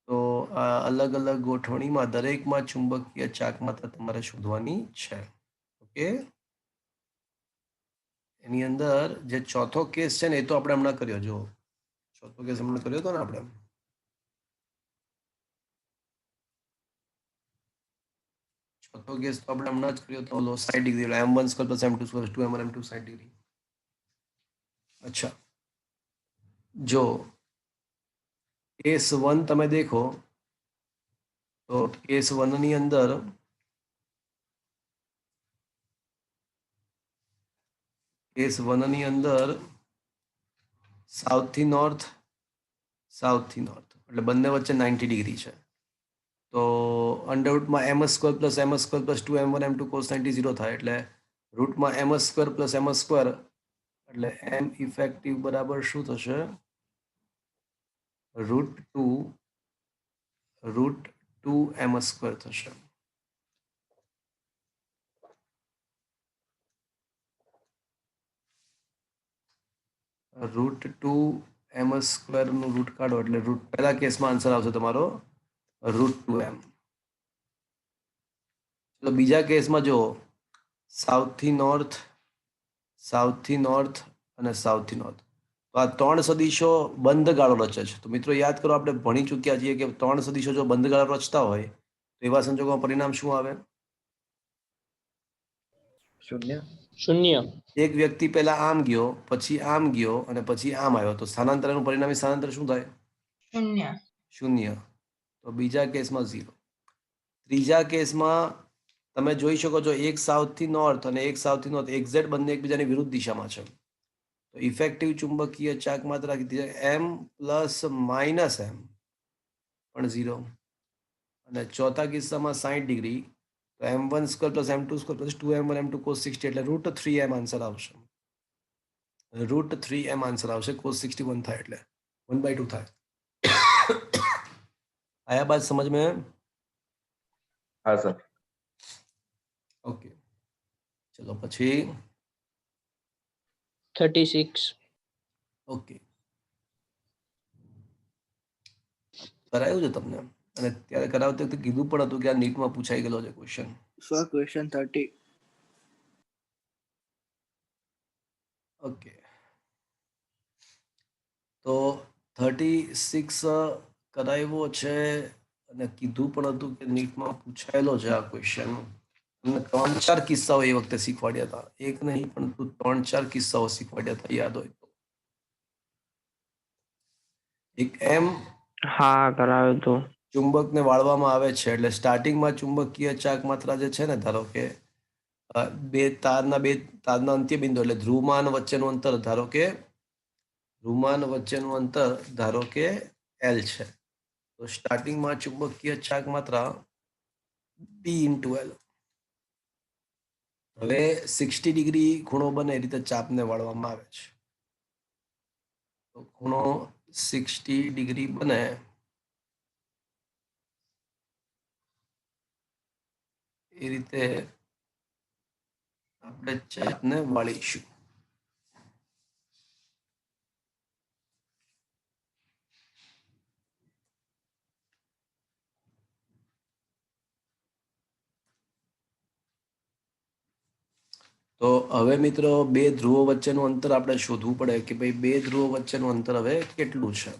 તો આ અલગ અલગ ગોઠવણીમાં દરેકમાં ચુંબકીય ચાક માત્રા તમારે શોધવાની છે. ઓકે. એની અંદર જે ચોથો કેસ છે ને એ તો આપણે હમણાં કર્યો. જો ચોથો કેસ હમણાં કર્યો હતો ને આપણે. ચોથો કેસ તો આપણે હમણાં જ કર્યો હતો. 60 degree m1 square plus m2 square 2m1 m2 60 degree. અચ્છા, જો કેસ 1 તમે દેખો તો કેસ 1 ની અંદર સાઉથથી નોર્થ એટલે બંને વચ્ચે 90 ડિગ્રી છે. તો અંડરરૂટમાં m square plus 2m1 m2 cos 90 0 થાય. એટલે રૂટમાં m square plus m square એટલે m ઇફેક્ટિવ બરાબર શું થશે? √2 m સ્ક્વેર થશે. √2 m સ્ક્વેર નું રૂટ કાઢો એટલે પહેલા કેસમાં આન્સર આવશે તમારો √2m. તો બીજા કેસમાં જો સાઉથથી નોર્થ અને સાઉથથી નોર્થ, તો આ 3 સદિશો બંધ ગાળો રચે છે. તો મિત્રો યાદ કરો, આપણે ભણી ચૂક્યા છીએ કે 3 સદિશો જો બંધ ગાળો રચતા હોય તો એવા સંજોગોમાં પરિણામ શું આવે? शून्य. એક વ્યક્તિ પહેલા આમ ગયો, પછી આમ ગયો અને પછી આમ આવ્યો, તો સ્થાનાંતરનું પરિણામી સ્થાનાંતર શું થાય? 0. 0. તો બીજા કેસમાં 0. ત્રીજા કેસમાં તમે જોઈ શકો છો એક સાઉથથી નોર્થ અને એક સાઉથથી નોર્થ એક્ઝેક્ટ બંને એકબીજાની વિરુદ્ધ દિશામાં છે. તો ઇફેક્ટિવ ચુંબકીય ચાક માત્રા કીધી છે m પ્લસ માઇનસ m પણ 0. અને ચોથા કિસ્સામાં 60 ડિગ્રી, તો m1 square plus m2 square plus 2m1 m2 cos 60 એટલે √3m આન્સર આવશે. √3m આન્સર આવશે. cos 61 થાય એટલે 1/2 થાય. આયા બાત સમજ में? હા સર. ઓકે, ચલો પછી 36. ઓકે, કરાયું છે તમને? અને ત્યારે કરાવતી વખતે કીધું પણ હતું કે આ નીટમાં પૂછાઈ ગયેલો છે ક્વેશ્ચન. Sir, question 30. ઓકે, તો 36 કરાવ્યો છે અને કીધું પણ હતું કે નીટમાં પૂછાયેલો છે આ ક્વેશ્ચન. અને 3-4 કિસ્સાઓ એ વખતે શીખવાડ્યા હતા. એક નહીં પણ 3-4 કિસ્સાઓ શીખવાડ્યા હતા, યાદ હોય તો. એક એમ હા કરાવ્યું હતું. ચુંબકને વાળવામાં આવે છે એટલે સ્ટાર્ટિંગમાં ચુંબકીય ચાક માત્રા જે છે ને, ધારો કે બે તારના અંત્ય બિંદુ એટલે ધ્રુવમાન વચ્ચેનું અંતર ધારો કે L છે. તો સ્ટાર્ટિંગમાં ચુંબકીય ચાક માત્રા B × L. હવે 60 ડિગ્રી ખૂણો બને એ રીતે ચાપને વાળવામાં આવે છે. તો ખૂણો 60 ડિગ્રી બને એ રીતે આપણે ચાપને વાળીશું. તો હવે મિત્રો બે ધ્રુવો વચ્ચેનું અંતર આપણે શોધવું પડે કે ભાઈ બે ધ્રુવો વચ્ચેનું અંતર હવે કેટલું છે.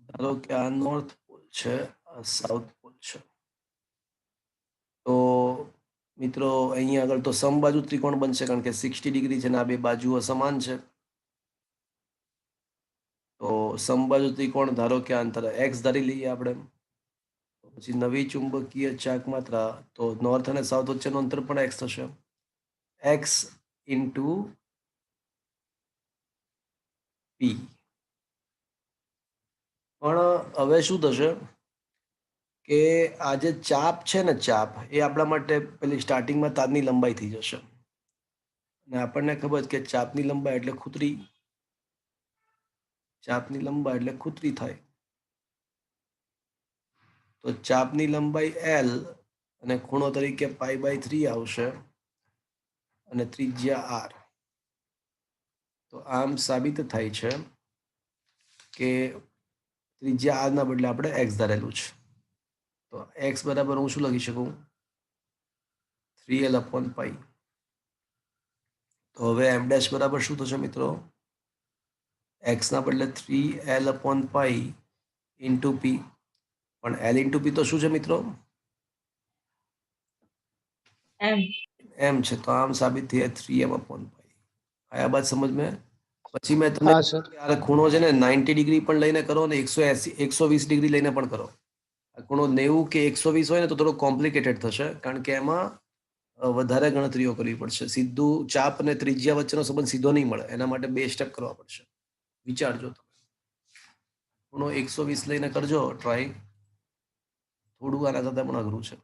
ધારો કે આ નોર્થ પોલ છે, આ સાઉથ પોલ છે. તો મિત્રો અહીંયા આગળ તો સમબાજુ ત્રિકોણ બનશે કારણ કે 60 ડિગ્રી છે ને આ બે બાજુઓ સમાન છે. તો સમબાજુ ત્રિકોણ ધારો કે આ અંતર x ધારી લઈએ આપણે. પછી નવી ચુંબકીય ચાક માત્રા તો નોર્થ અને સાઉથ વચ્ચેનું અંતર પણ x થશે. x into p. પણ હવે શું થશે કે આ જે ચાપ છે ને ચાપ એ આપણા માટે પેલી સ્ટાર્ટિંગમાં તારની લંબાઈ થઈ જશે. અને આપણને ખબર છે કે ચાપની લંબાઈ એટલે ખૂતરી. ચાપની લંબાઈ એટલે ખૂતરી થાય. તો ચાપની લંબાઈ L અને ખૂણો તરીકે π/3 આવશે અને ત્રિજ્યા R. તો આમ સાબિત થાય છે કે ત્રિજ્યા R ના બદલે આપણે x ધારેલું છે. તો x બરાબર હું શું લખી શકું 3L/π. તો હવે m' બરાબર શું થશે મિત્રો x ના બદલે 3L/π ઇન્ટુ p. પણ L ઇન્ટુ p તો શું છે મિત્રો m છે. તો આમ સાબિત થઈ 3m/π. આયા બાત સમજ में. પછી મેં તમને હા સર. આ ખૂણો છે ને 90 ડિગ્રી પણ લઈને કરો ને 180 120 ડિગ્રી લઈને પણ કરો. આ ખૂણો 90 કે 120 હોય ને તો થોડો કોમ્પ્લિકેટેડ થશે કારણ કે એમાં વધારે ગણતરીઓ કરવી પડશે. સીધું ચાપ અને ત્રિજ્યા વચ્ચેનો સંબંધ સીધો નહીં મળે. એના માટે 2 સ્ટેપ કરવા પડશે. વિચારજો તમે. ખૂણો 120 લઈને કરજો ટ્રાય. થોડું આના કરતા પણ અઘરું છે.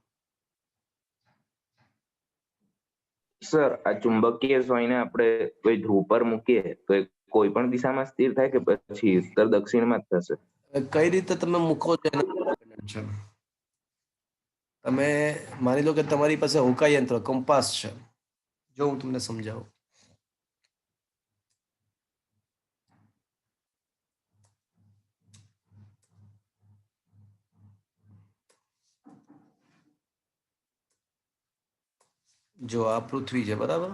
સર આ ચુંબકીય સોયને આપણે કોઈ ધ્રુવ પર મૂકીએ તો એ કોઈ પણ દિશામાં સ્થિર થાય કે પછી ઉત્તર દક્ષિણમાં જ થશે. કઈ રીતે તમે મૂકો છો એના પર dependent છે. તમે માની લો કે તમારી પાસે હોકા યંત્ર કંપાસ છે. જો હું તમને સમજાવું. જો આ પૃથ્વી છે બરાબર.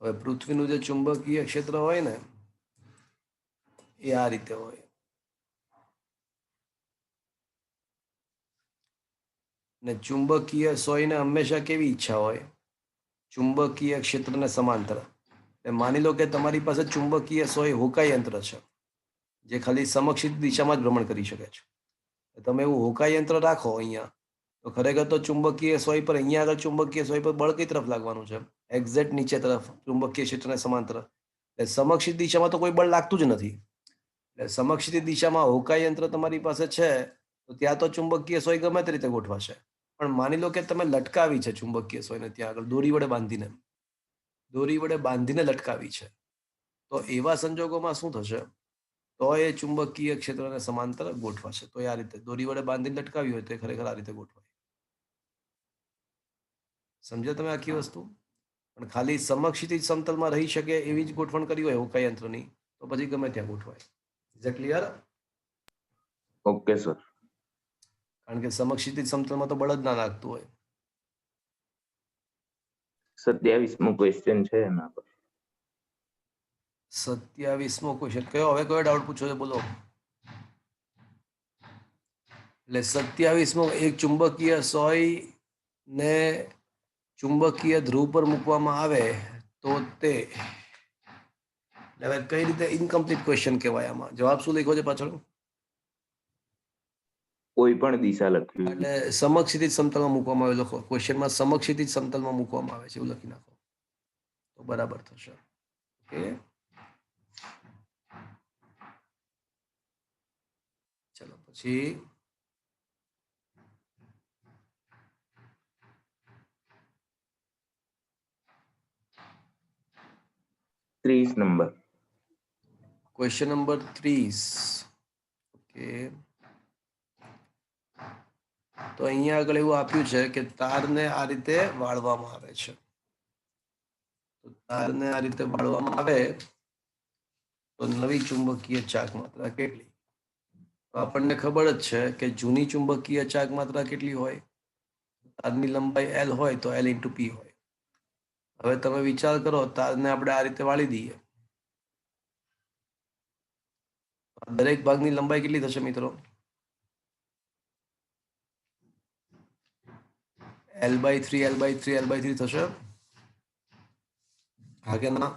હવે પૃથ્વીનું જે ચુંબકીય ક્ષેત્ર હોય ને એ આ રીતે હોય. ને ચુંબકીય સોયને હંમેશા કેવી ઈચ્છા હોય ચુંબકીય ક્ષેત્રને સમાંતર. માની લો કે તમારી પાસે ચુંબકીય સોય હોકાઈ યંત્ર છે જે ખાલી સમક્ષિત દિશામાં જ ભ્રમણ કરી શકે છે. તમે એવું હોકાઈ યંત્ર રાખો અહીંયા તો ખરેખર તો ચુંબકીય સોય પર અહીંયા આગળ ચુંબકીય સોય પર બળ કઈ તરફ લાગવાનું છે એક્ઝેક્ટ નીચે તરફ ચુંબકીય ક્ષેત્રને સમાંતર. એટલે સમક્ષિત દિશામાં તો કોઈ બળ લાગતું જ નથી. એટલે સમક્ષિત દિશામાં હોકાઈ યંત્ર તમારી પાસે છે તો ત્યાં તો ચુંબકીય સોય ગમે તે રીતે ગોઠવાશે. પણ માની લો કે તમે લટકાવી છે ચુંબકીય સોયને ત્યાં આગળ દોરી વડે બાંધીને લટકાવી છે. તો એવા સંજોગોમાં શું થશે તો એ ચુંબકીય ક્ષેત્રને સમાંતર ગોઠવાશે. તો આ રીતે દોરી વડે બાંધીને લટકાવી હોય તો એ ખરેખર આ રીતે ગોઠવાય. સમજ્યા તમે આખી વસ્તુ. પણ ખાલી સમક્ષિતિજ સમતલમાં રહી શકે એવી જ ગોઠવણ કરી હોય હોકાઈ યંત્રની તો પછી ગમે ત્યાં ગોઠવાય. Is it clear? Okay sir. કારણ કે સમક્ષિતિજ સમતલમાં તો બળ જ ના લાગતું હોય. 27મો ક્વેશ્ચન છે એના પર. 27મો ક્વેશ્ચન કયો ડાઉટ પૂછો છે બોલો. એટલે 27મો એક ચુંબકીય સોય ને ચુંબકીય ધ્રુવ પર મૂકવામાં આવે તો તે હવે કઈ રીતે ઇનકમ્પ્લીટ ક્વેશ્ચન કહેવાય. આમાં જવાબ શું લખ્યો છે પાછળ કોઈ પણ દિશા લખવી. એટલે સમક્ષિતિજ સમતલમાં મૂકવામાં આવે. લખો ક્વેશ્ચનમાં સમક્ષિતિજ સમતલમાં મૂકવામાં આવે છે એવું લખી નાખો તો બરાબર થશે. ઓકે ચલો પછી 30 નંબર. Question number 30. ઓકે તો અહીંયા આગળ એવું આપ્યું છે કે તારને આ રીતે વાળવામાં આવે છે. તો તારને આ રીતે વાળવામાં આવે તો નવી ચુંબકીય ચાક માત્રા કેટલી. તો આપણને ખબર જ છે કે જૂની ચુંબકીય ચાક માત્રા કેટલી હોય તારની લંબાઈ L હોય તો L ઇન્ટુ P હોય. હવે તમે વિચાર કરો, તારને આપણે આ રીતે વાળી દઈએ. દરેક ભાગની લંબાઈ કેટલી થશે મિત્રો? L/3 L/3 L/3 થશે. હા કે ના?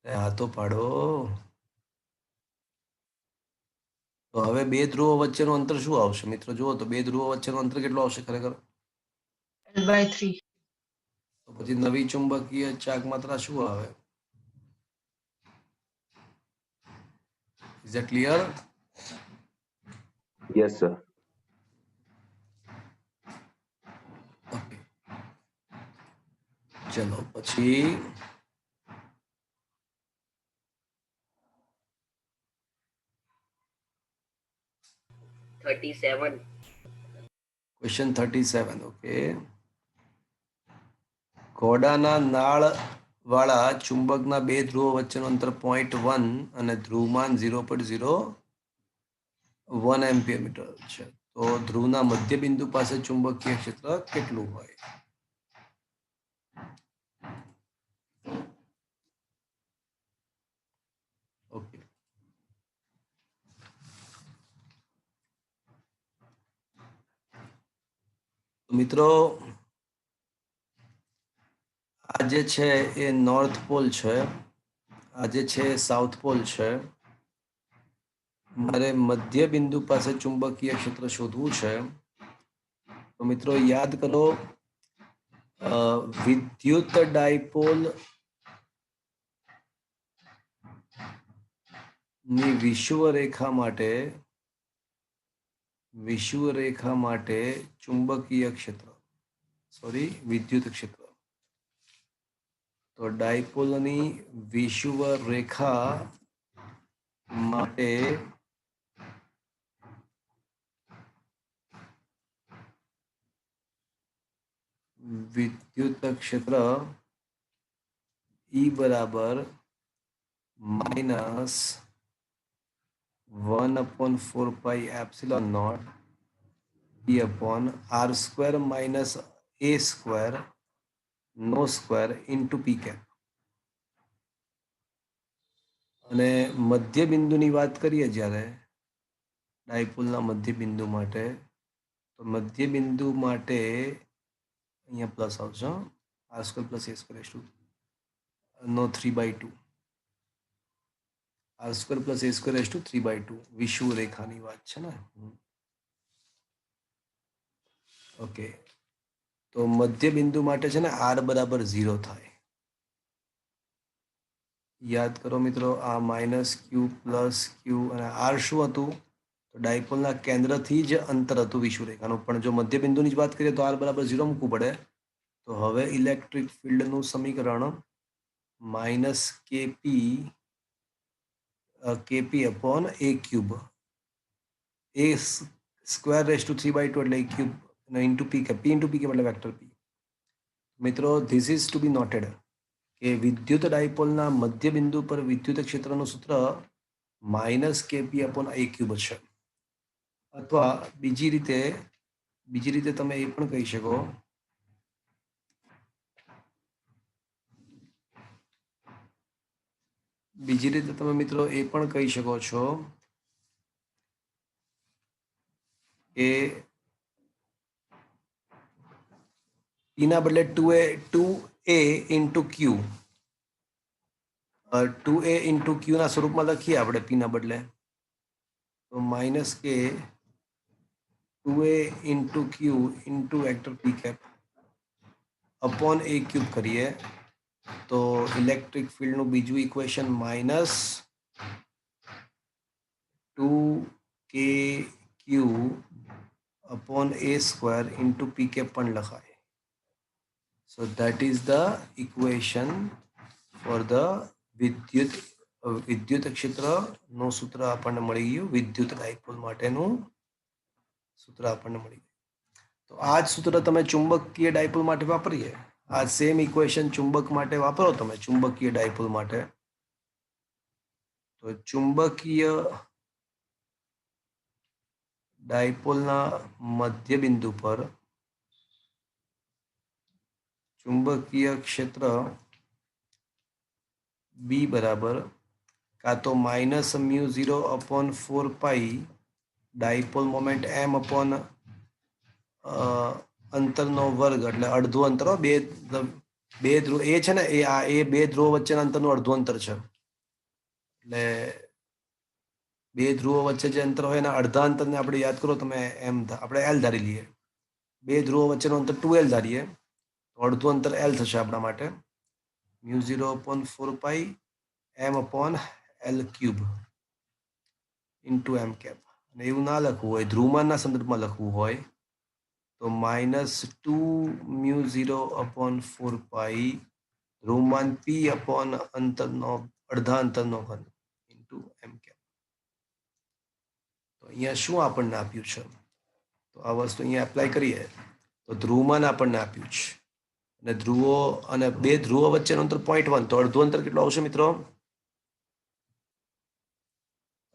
હા તો પાડો. તો હવે બે ધ્રુવો વચ્ચેનું અંતર શું આવશે મિત્રો? જુઓ તો બે ધ્રુવો વચ્ચેનું અંતર કેટલું આવશે ખરેખર? L/3. તો પછી નવી ચુંબકીય ચાક માત્રા શું આવે? Is it clear? Yes sir. Okay, ચલો પછી ક્વેશ્ચન 37. ઓકે, ઘોડાના નાળ વાળા ચુંબકના બે ધ્રુવો વચ્ચેનું અંતર 0.1 અને ધ્રુવમાન 0.01 એમ્પિયર મીટર છે. તો ધ્રુવના મધ્ય બિંદુ પાસે ચુંબકીય ક્ષેત્ર કેટલું હોય? ઓકે, મિત્રો આ જે છે એ નોર્થ પોલ છે, આ જે છે સાઉથ પોલ છે. મારે મધ્ય બિંદુ પાસે ચુંબકીય ક્ષેત્ર શોધવું છે. તો મિત્રો યાદ કરો, વિદ્યુત ડાયપોલ ની વિષુવરેખા માટે ચુંબકીય ક્ષેત્ર, સોરી વિદ્યુત ક્ષેત્ર. તો ડાયપોલની વિષુવરેખા માટે વિદ્યુત ક્ષેત્ર E બરાબર -1/4 pi epsilon naught E upon R square minus A square નો સ્ક્વેર ઇન્ટુ પી કેપ. અને મધ્ય બિંદુની વાત કરીએ જ્યારે ડાયપોલના મધ્ય બિંદુ માટે, તો મધ્ય બિંદુ માટે અહીંયા પ્લસ આવશે, R square plus A square no 3/2, R square plus A square 3/2 વિષુવરેખાની વાત છે ને. ઓકે, તો મધ્ય બિંદુ માટે છે ને R બરાબર 0 થાય. યાદ કરો મિત્રો, આ -q પ્લસ q અને R શું હતું? તો ડાયપોલના કેન્દ્રથી જ અંતર હતું વિષુવરેખાનું. પણ જો મધ્ય બિંદુની જ વાત કરીએ તો R બરાબર 0 મૂકવું પડે. તો હવે ઇલેક્ટ્રિક ફિલ્ડનું સમીકરણ -kp upon a cube, a square raise to 3/2 એટલે a cube into p cap, p into p cap એટલે વેક્ટર p. મિત્રો this is to be noted કે વિદ્યુત ડાયપોલના મધ્ય બિંદુ પર વિદ્યુત ક્ષેત્રનું સૂત્ર -kp upon a ક્યુબ છે. અથવા બીજી રીતે તમે એ પણ કહી શકો છો કે p ના બદલે 2a into q, 2a into q ના સ્વરૂપમાં લખીએ આપણે p ના બદલે. તો -k 2a into q into vector p cap upon a cube કરીએ તો ઇલેક્ટ્રિક ફિલ્ડનું બીજું equation -2kq upon a square into p cap પણ લખાય. So that is the equation for the વિદ્યુત ક્ષેત્રનું સૂત્ર આપણને મળી ગયું. વિદ્યુત ડાયપોલ માટેનું સૂત્ર આપણને મળી ગયું. તો આ જ સૂત્ર તમે ચુંબકીય ડાયપોલ માટે વાપરીએ. આ સેમ ઇક્વેશન ચુંબક માટે વાપરો તમે, ચુંબકીય ડાયપોલ માટે. તો ચુંબકીય ડાયપોલના મધ્ય બિંદુ પર ચુંબકીય ક્ષેત્ર B બરાબર કાં તો -μ0/4π ડાયપોલ મોમેન્ટ m અપોન અંતરનો વર્ગ એટલે અડધું અંતર હો, બે ધ્રુવ એ છે ને એ બે ધ્રુવો વચ્ચેના અંતરનું અડધું અંતર છે. એટલે બે ધ્રુવો વચ્ચે જે અંતર હોય એના અડધા અંતરને આપણે યાદ કરો તમે આપણે L ધારી લઈએ. બે ધ્રુવો વચ્ચેનું અંતર 2L ધારીએ તો અડધું અંતર L થશે આપણા માટે. μ0/4π m/L³ ઇન્ટુ m કેપ. અને એવું ના લખવું હોય, ધ્રુવમાનના સંદર્ભમાં લખવું હોય તો -2μ0/4π ધ્રુવમાન P અપોન અડધા અંતરનો ઘન ઇન્ટુ m કેપ. તો અહીંયા શું આપણને આપ્યું છે? તો આ વસ્તુ અહીંયા એપ્લાય કરીએ તો ધ્રુવમાન આપણને આપ્યું છે અને ધ્રુવો અને બે ધ્રુવો વચ્ચેનું અંતર 0.1. તો અડધું અંતર કેટલું આવશે મિત્રો?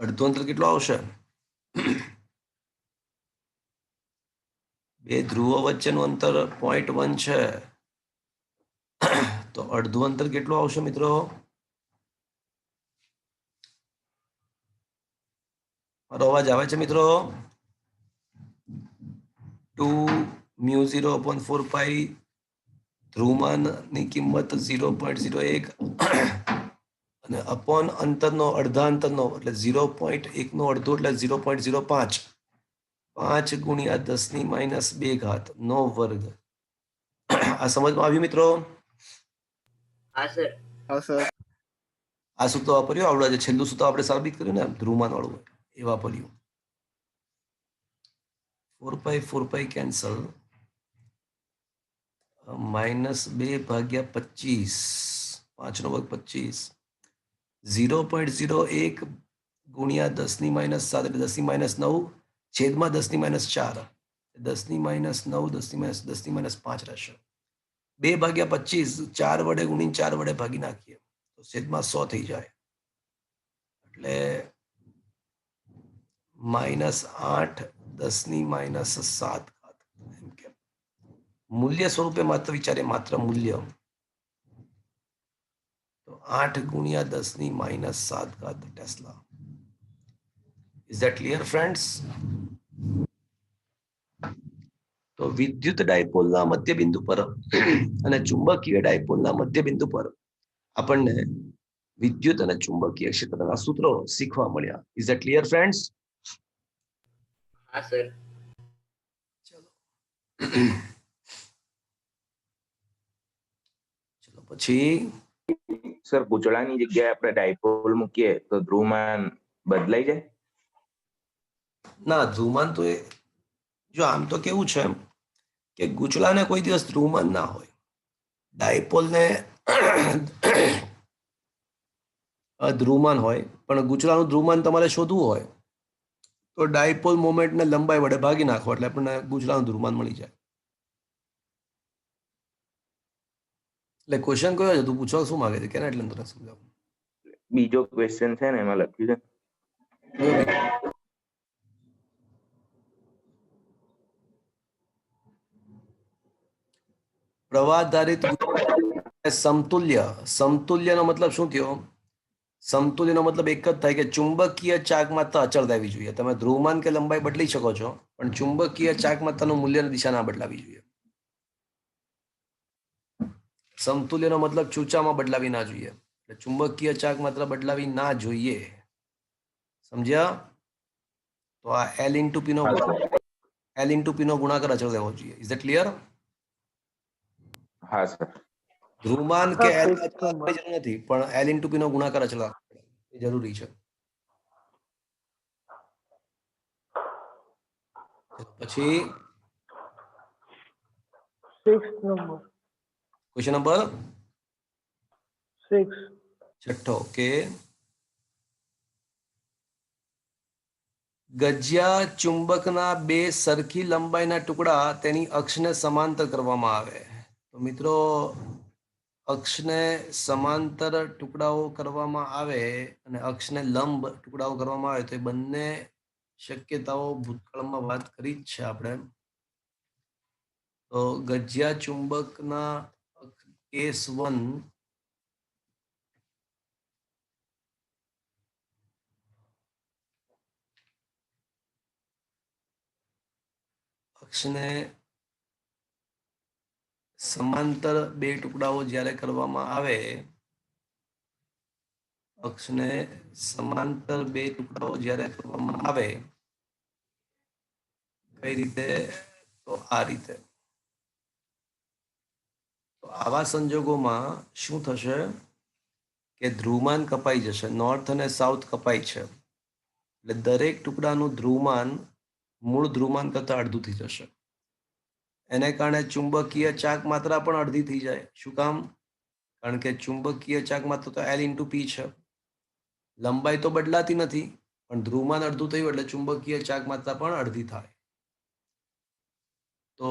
અડધું અંતર કેટલું આવશે? બે ધ્રુવો વચ્ચેનું અંતર 0.1 છે. તો અડધું અંતર કેટલું આવશે મિત્રો? મારો અવાજ આવે છે મિત્રો? 2μ0/4π ધ્રુવમાનની કિંમત 0.01 અને અપોન અંતરનો અડધા અંતરનો એટલે 0.1 નો અડધું એટલે 0.05 5 ગુણ્યા 10⁻² નો વર્ગ. આ સમજમાં આવ્યું મિત્રો? હા સર. આ સૂત્ર વાપર્યું આવડે છે. છેલ્લું સૂત્ર આપણે સાબિત કર્યું ને ધ્રુવમાન વાળું એ વાપર્યું. 4π કેન્સલ. -2/25 5 નો વર્ગ 25 0.01 ગુણ્યા 10⁻7 એટલે 10⁻9 છેદમાં 10⁻4 10⁻9 10⁻5 રહેશે. 2/25 4 વડે ગુણીને 4 વડે ભાગી નાખીએ તો છેદમાં 100 થઈ જાય એટલે -8 10⁻7 એમ કેમ. મૂલ્ય સ્વરૂપે માત્ર વિચારે, માત્ર મૂલ્ય તો 8 ગુણ્યા 10⁻7 tesla. Is that clear friends? તો વિદ્યુત ડાયપોલના મધ્યબિંદુ પર અને ચુંબકીય ડાયપોલના મધ્યબિંદુ પર આપણને વિદ્યુત અને ચુંબકીય ક્ષેત્રના સૂત્રો શીખવા મળ્યા. Is that clear friends? હા સર. ચલો પછી સર પૂછડાની જગ્યાએ આપણે ડાયપોલ મૂકીએ તો ધ્રુવમાન બદલાઈ જાય? ના, ધ્રુવમાન તો જો આમ તો કેવું છે કે ગૂંચળાને કોઈ દિવસ ધ્રુવમાન ના હોય. ડાયપોલને ધ્રુવમાન હોય, પણ ગૂંચળાનું ધ્રુવમાન તમારે શોધવું હોય તો ડાયપોલ મોમેન્ટને લંબાઈ વડે ભાગી નાખો એટલે આપણને ગૂંચળાનું ધ્રુવમાન મળી જાય. એટલે ક્વેશ્ચન કયો છે? તું પૂછવા શું માંગે છે? કેના એટલે તને સમજાવું? બીજો ક્વેશ્ચન છે ને એમાં લખ્યું છે પ્રવાહધારિત સમતુલ્ય. સમતુલ્યનો મતલબ શું થયો? સમતુલ્યનો મતલબ એક જ થાય કે ચુંબકીય ચાકમાત્રા અચળ રહેવી જોઈએ. તમે ધ્રુવમાન કે લંબાઈ બદલી શકો છો પણ ચુંબકીય ચાકમાત્રાનું મૂલ્યની દિશા ના બદલાવી જોઈએ. સમતુલ્યનો મતલબ ચૂંચામાં બદલાવી ના જોઈએ. એટલે ચુંબકીય ચાકમાત્રા બદલાવી ના જોઈએ. સમજ્યા? તો આ L ઇન્ટુ P નો ગુણાકાર અચળ રહેવો જોઈએ. Is that clear? હા સર. ધ્રુવમાન કે L જરૂર નથી પણ L ઇન્ટુ P નો ગુણાકાર અચળ એ જરૂરી છે. પછી ક્વેશ્ચન નંબર 6 કે ગજિયા ચુંબકના બે સરખી લંબાઈના ટુકડા તેની અક્ષને સમાંતર કરવામાં આવે. તો મિત્રો અક્ષને સમાંતર ટુકડાઓ કરવામાં આવે અને અક્ષને લંબ ટુકડાઓ કરવામાં આવે તો એ બંને શક્યતાઓ ભૂતકાળમાં વાત કરી જ છે આપણે. તો ગજિયા ચુંબકના કેસ 1 અક્ષને સમાંતર બે ટુકડાઓ જ્યારે કરવામાં આવે, અક્ષને સમાંતર બે ટુકડાઓ જ્યારે કરવામાં આવે, કઈ રીતે? તો આ રીતે. તો આવા સંજોગોમાં શું થશે કે ધ્રુવમાન કપાઈ જશે. નોર્થ અને સાઉથ કપાય છે, એટલે દરેક ટુકડાનું ધ્રુવમાન મૂળ ધ્રુવમાન કરતા અડધું થઈ જશે. એને કારણે ચુંબકીય ચાક માત્રા પણ અડધી થઈ જાય. શું કામ? કારણ કે ચુંબકીય ચાક માત્રા તો L × P છે. લંબાઈ તો બદલાતી નથી, પણ ધ્રુવમાન અડધું થયું એટલે ચુંબકીય ચાક માત્રા પણ અડધી થાય. તો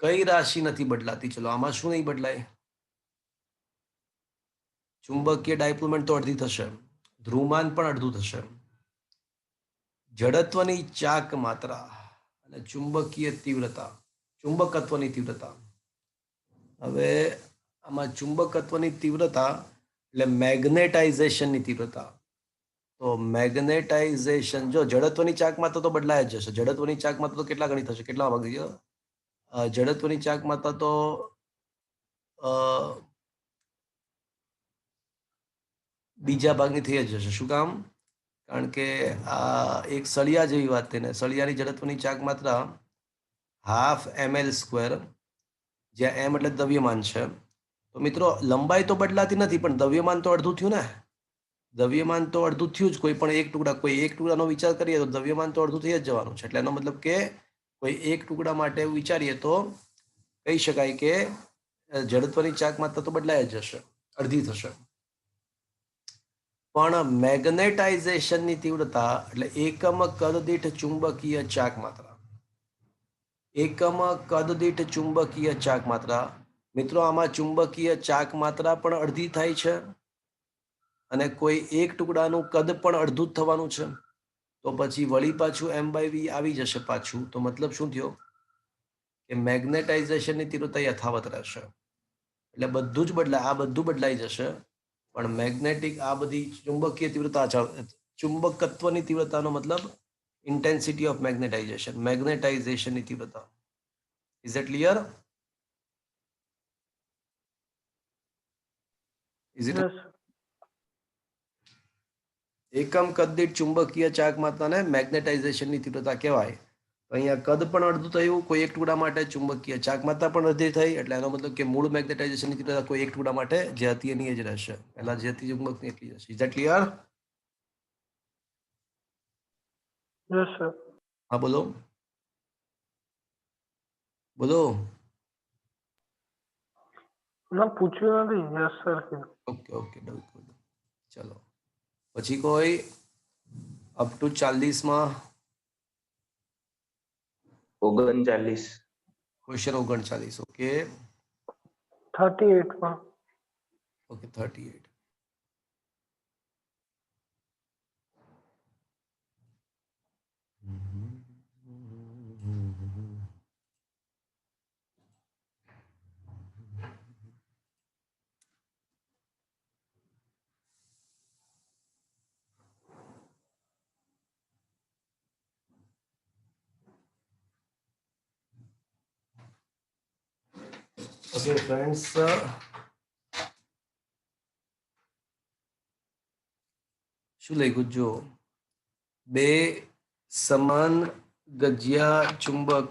કઈ રાશિ નથી બદલાતી? ચલો આમાં શું નહીં બદલાય? ચુંબકીય ડાયપોલ મોમેન્ટ તો અડધી થશે, ધ્રુવમાન પણ અડધું થશે. જડત્વની ચાક માત્રા અને ચુંબકીય તીવ્રતા, ચુંબકત્વની તીવ્રતા. હવે આમાં ચુંબકત્વની તીવ્રતા એટલે મેગ્નેટાઇઝેશનની તીવ્રતા. તો મેગ્નેટાઇઝેશન, જો જડત્વની ચાક માત્રા તો બદલાય જ જશે. જડત્વની ચાક માત્રા તો કેટલા ગણી થશે? કેટલા ભાગ? જડત્વની ચાક માત્રા તો બીજા ભાગની થઈ જ જશે. શું કામ? કારણ કે આ એક સળિયા જેવી વાત થઈને સળિયાની જડત્વની ચાક માત્રા ½ ml², જ્યાં m એટલે દ્રવ્યમાન છે. તો મિત્રો લંબાઈ તો બદલાતી નથી, પણ દ્રવ્યમાન તો અડધું થયું ને. દ્રવ્યમાન તો અડધું થયું જ. કોઈ પણ એક ટુકડાનો વિચાર કરીએ તો દ્રવ્યમાન તો અડધું થઈ જ જવાનું છે. એટલે એનો મતલબ કે કોઈ એક ટુકડા માટે વિચારીએ તો કહી શકાય કે જડત્વની ચાક માત્રા તો બદલાય જ જશે, અડધી થશે. પણ મેગ્નેટાઇઝેશનની તીવ્રતા એટલે એકમ કદ દીઠ ચુંબકીય ચાક માત્રા, એકમ કદ દીઠ ચુંબકીય ચાક માત્રા. મિત્રો આમાં ચુંબકીય ચાક માત્રા પણ અડધી થાય છે, અને કોઈ એક ટુકડાનું કદ પણ અડધું જ થવાનું છે. તો પછી વળી પાછું m/v આવી જશે પાછું. તો મતલબ શું થયો કે મેગ્નેટાઇઝેશનની તીવ્રતા યથાવત રહેશે. એટલે બધું જ બદલાય, આ બધું બદલાઈ જશે, પણ મેગ્નેટિક આ બધી ચુંબકીય તીવ્રતા, ચુંબકત્વની તીવ્રતાનો મતલબ ઇન્ટેન્સિટી ઓફ મેગ્નેટાઇઝેશન, મેગ્નેટાઇઝેશનની તીવ્રતા. Is it clear? Is it? એકમ કદ દીઠ ચુંબકીય ચાક માત્રાને મેગ્નેટાઇઝેશનની તીવ્રતા કહેવાય. તો અહીંયા કદ પણ અડધું થયું કોઈ એક ટુકડા માટે, ચુંબકીય ચાક માત્રા પણ અડધી થઈ. એટલે એનો મતલબ કે મૂળ મેગ્નેટાઇઝેશનની તીવ્રતા કોઈ એક ટુકડા માટે જે હતી એની જ રહેશે. પહેલા જે હતી ચુંબકની એટલી જશે. Is that clear? Yes sir. હા બોલો બોલો. ના પૂછ્યું નથી. Yes sir. Okay okay, done. ચલો પછી કોઈ up to 40 39. Question 39. Okay 38 okay 38. Okay, friends. શું લખ્યું? જો બે સમાન ગજિયા ચુંબક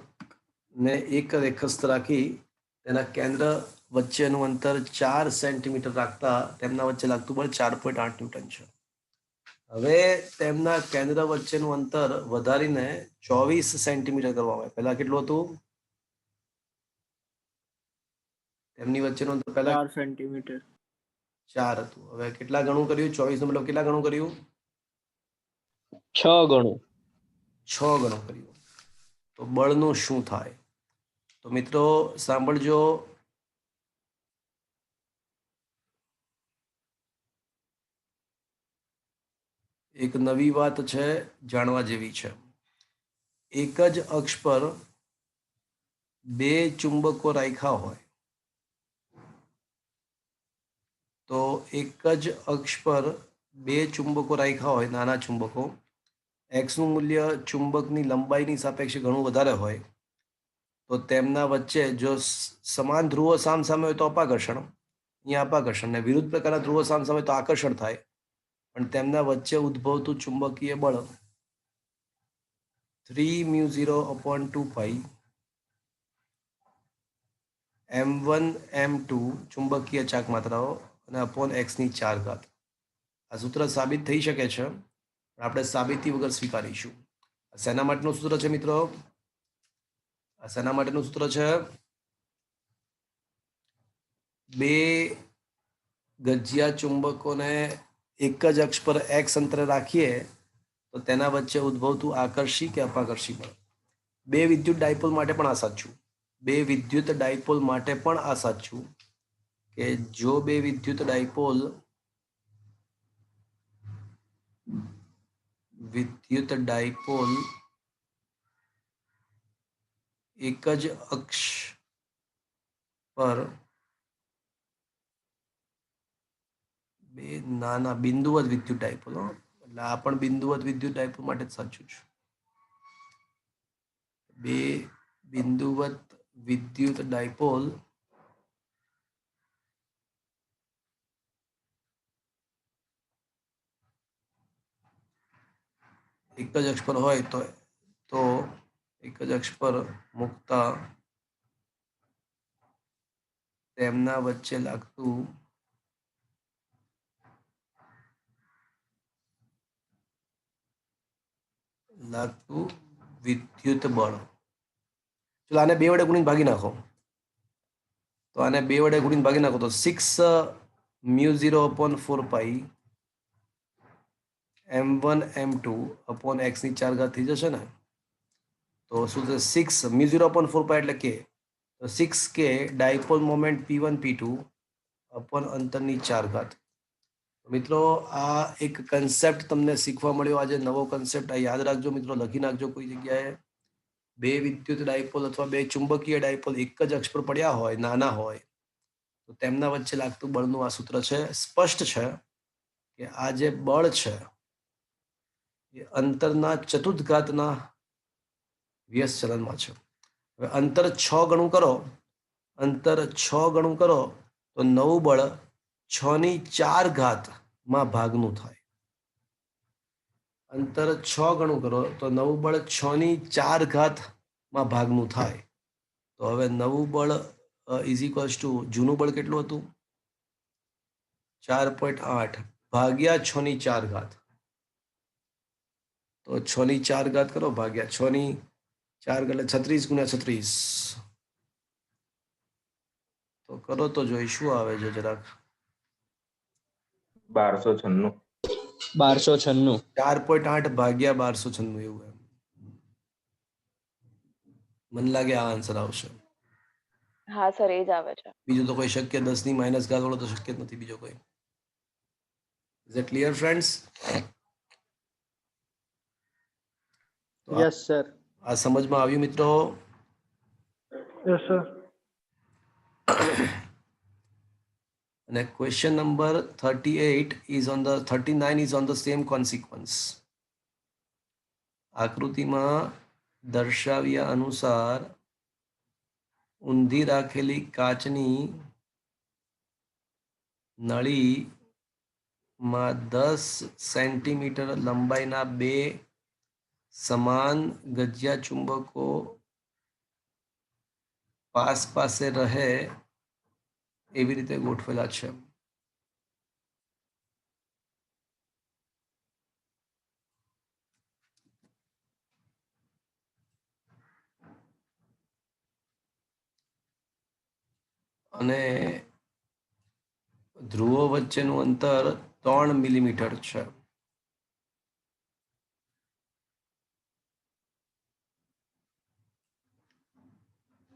ને એક રેખસ્થ રાખી તેના કેન્દ્ર વચ્ચેનું અંતર 4 સેન્ટીમીટર રાખતા તેમના વચ્ચે લાગતું બળ 4.8 ન્યૂટન છે. હવે તેમના કેન્દ્ર વચ્ચેનું અંતર વધારીને 24 સેન્ટીમીટર કરવામાં આવે. પહેલા કેટલું હતું? તેમની વચ્ચેનું અંતર પહેલા 4 સેન્ટીમીટર 4 હતું. હવે કેટલા ગણું કર્યું? 24 નો મતલબ કેટલા ગણું કર્યું? 6 ગણું. 6 ગણું કર્યું. તો બળનું શું થાય? તો મિત્રો સાંભળજો. એક નવી વાત છે, જાણવા જેવી છે. એક જ અક્ષ પર બે ચુંબકો રાખ્યા હોય તો એક જ અક્ષ પર બે ચુંબકો રાખ્યા હોય, નાના ચુંબકો, એક્સનું મૂલ્ય ચુંબકની લંબાઈની સાપેક્ષે ઘણું વધારે હોય, તો તેમના વચ્ચે જો સમાન ધ્રુવો સામસામે હોય તો અપાકર્ષણ, અહીંયા અપાકર્ષણ, ને વિરુદ્ધ પ્રકારના ધ્રુવો સામસામે તો આકર્ષણ થાય, પણ તેમના વચ્ચે ઉદ્ભવતું ચુંબકીય બળ 3μ0/2π m1 m2 ચુંબકીય ચાક માત્રાઓ અને અપોન એક્સની 4 ઘાત. આ સૂત્ર સાબિત થઈ શકે છે, પણ આપણે સાબિતી વગર સ્વીકારીશું. શેના માટેનું સૂત્ર છે મિત્રો? આ શેના માટેનું સૂત્ર છે? બે ગજિયા ચુંબકોને એક જ અક્ષ પર એક્સ અંતરે રાખીએ તો તેના વચ્ચે ઉદ્ભવતું આકર્ષી કે અપાકર્ષી બળ. બે વિદ્યુત ડાયપોલ માટે પણ આ સાચું. બે વિદ્યુત ડાયપોલ માટે પણ આ સાચું કે જો બે વિદ્યુત ડાયપોલ એક જ અક્ષ પર બે નાના બિંદુવત વિદ્યુત ડાયપોલ, એટલે આ પણ બિંદુવત વિદ્યુત ડાયપોલ માટે જ સાચું છે. બે બિંદુવત વિદ્યુત ડાયપોલ એક જ અક્ષ પર હોય તો એક જ અક્ષ પર મૂકતા તેમના વચ્ચે લાગતું વિદ્યુત બળ. ચલો આને બે વડે ગુણીને ભાગી નાખો. તો આને બે વડે ગુણીને ભાગી નાખો તો 6μ0/4π m1 m2 અપોન એક્સની 4 ઘાત થઈ જશે ને. તો શું છે? 6μ0/4π એટલે કે 6k dipole moment p1 p2 upon અંતરની 4 ઘાત. મિત્રો આ એક કન્સેપ્ટ તમને શીખવા મળ્યો આજે, નવો કન્સેપ્ટ. આ યાદ રાખજો મિત્રો, લખી નાખજો કોઈ જગ્યાએ. બે વિદ્યુત ડાયપોલ અથવા બે ચુંબકીય ડાયપોલ એક જ અક્ષ પર પડ્યા હોય, નાના હોય, તો તેમના વચ્ચે લાગતું બળનું આ સૂત્ર છે. સ્પષ્ટ છે કે આ જે બળ છે એ અંતરના ચતુર્થઘાતના વ્યસ્ત ચલનમાં છે. હવે અંતર 6 ગણું કરો, અંતર 6 ગણું કરો તો નવું બળ 6ની 4 ઘાતમાં ભાગનું થાય. અંતર 6 ગણું કરો તો નવું બળ 6ની 4 ઘાતમાં ભાગનું થાય. તો હવે નવું બળ ઇઝ ઇક્વલ્સ ટુ જૂનું બળ કેટલું હતું? 4.8 ભાગ્યા 6ની 4 ઘાત. તો 6ની 4 ઘાત કરો ભાગ્યા 6ની 4 એટલે 36 ગુણ્યા 36. તો કરો તો જોઈ શું આવે છે જરાક. 1296. 1296. 4.8 ભાગ્યા 1296 એવું એમ. મને લાગે આ આન્સર આવશે. હા સર, એ જ આવે છે. બીજું તો કોઈ શક્ય 10ની માઇનસ ઘાત વાળો તો શક્ય જ નથી બીજો કોઈ. Is it clear friends? Yes sir. આ સમજમાં આવ્યું મિત્રો? Yes sir. અને question number 39 is on the same consequence. આકૃતિમાં દર્શાવ્યા અનુસાર ઊંધી રાખેલી કાચની નળીમાં 10 સેન્ટીમીટર લંબાઈના બે સમાન ગજિયા ચુંબકો પાસે રહે એવી રીતે ગોઠવેલા છે. અને ધ્રુવો વચ્ચેનું અંતર 3 મિલીમીટર છે.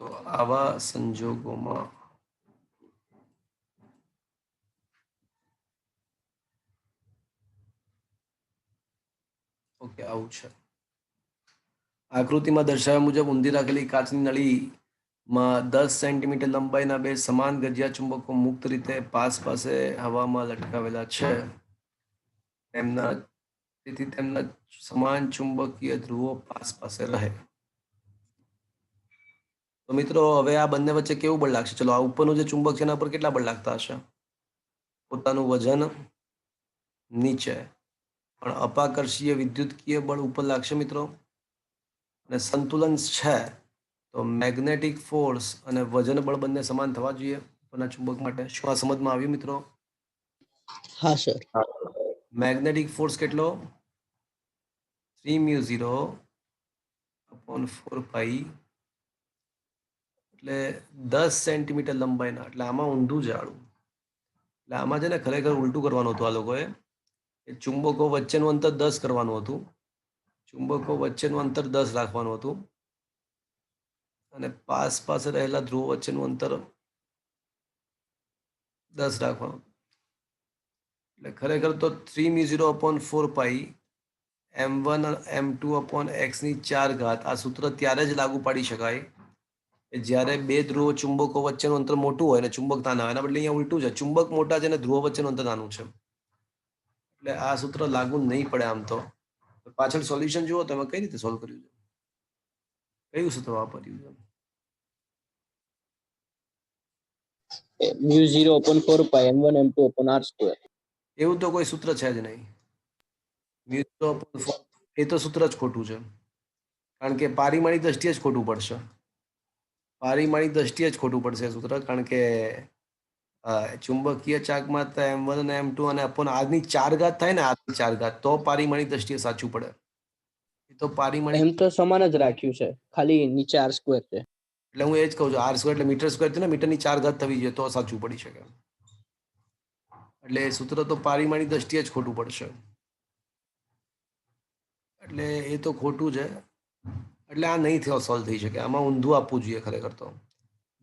તો આવા સંજોગોમાં ઓકે આવું છે. આકૃતિમાં દર્શાવ્યા મુજબ ઊંધી રાખેલી કાચની નળી માં 10 સેન્ટીમીટર લંબાઈના બે સમાન ગજિયા ચુંબકો મુક્ત રીતે પાસ પાસે હવામાં લટકાવેલા છે. તેથી તેમના સમાન ચુંબકીય ધ્રુવો પાસ પાસે રહે. તો મિત્રો હવે આ બંને વચ્ચે કેવું બળ લાગશે? ચલો, આ ઉપરનું જે ચુંબક છે એના પર કેટલા બળ લાગતા હશે? પોતાનું વજન નીચે, પણ અપાકર્ષીય વિદ્યુતકીય બળ ઉપર લાગશે મિત્રો. અને સંતુલન છે તો મેગ્નેટિક ફોર્સ અને વજન બળ બંને સમાન થવા જોઈએ ઉપરના ચુંબક માટે. શું આ સમજમાં આવ્યું મિત્રો? હા સર. મેગ્નેટિક ફોર્સ કેટલો? 3μ0/4π, એટલે 10 સેન્ટીમીટર લંબાઈના. એટલે આમાં ઊંધું જાડું, એટલે આમાં છે ને ખરેખર ઉલટું કરવાનું હતું આ લોકોએ. એ ચુંબકો વચ્ચેનું અંતર 10 કરવાનું હતું. ચુંબકો વચ્ચેનું અંતર 10 રાખવાનું હતું અને પાસ પાસે રહેલા ધ્રુવો વચ્ચેનું અંતર 10 રાખવાનું. એટલે ખરેખર તો 3μ0/4π m1 m2/x ની 4 ઘાત. આ સૂત્ર ત્યારે જ લાગુ પાડી શકાય કે જ્યારે બે ધ્રુવો ચુંબકો વચ્ચેનું અંતર મોટું હોય અને ચુંબક નાના હોય. એના બદલે અહીંયા ઉલટું છે, ચુંબક મોટા છે અને ધ્રુવો વચ્ચેનું અંતર નાનું છે. એટલે આ સૂત્ર લાગુ નહીં પડે આમ તો. પાછળ સોલ્યુશન જુઓ તમે કઈ રીતે સોલ્વ કર્યું છે, કયું સૂત્ર વાપર્યું છે? μ0/4π m1 m2/r². એવું તો કોઈ સૂત્ર છે જ નહીં. એ તો સૂત્ર જ ખોટું છે, કારણ કે પારિમાણિક દ્રષ્ટિએ જ ખોટું પડશે. પારિમાણિક દ્રષ્ટિએ જ ખોટું પડશે એ સૂત્ર, કારણ કે ચુંબકીય ચાકમાં m1 અને m2 અને અપોન r ની 4 ઘાત થાય ને, r ની 4 ઘાત, તો પારિમાણિક દ્રષ્ટિએ સાચું પડે. એ તો પારિમાણિક, એમ તો સમાન જ રાખ્યું છે, ખાલી નીચે r² છે. એટલે હું એ જ કહું છું, r² એટલે મીટર સ્ક્વેર છે ને, મીટરની 4 ઘાત થવી જોઈએ તો સાચું પડી શકે. એટલે એ સૂત્ર તો પારિમાણિક દ્રષ્ટિએ જ ખોટું પડશે. એટલે એ તો ખોટું છે. એટલે આ નહીં સોલ્વ થઈ શકે. આમાં ઊંધું આપવું જોઈએ ખરેખર તો.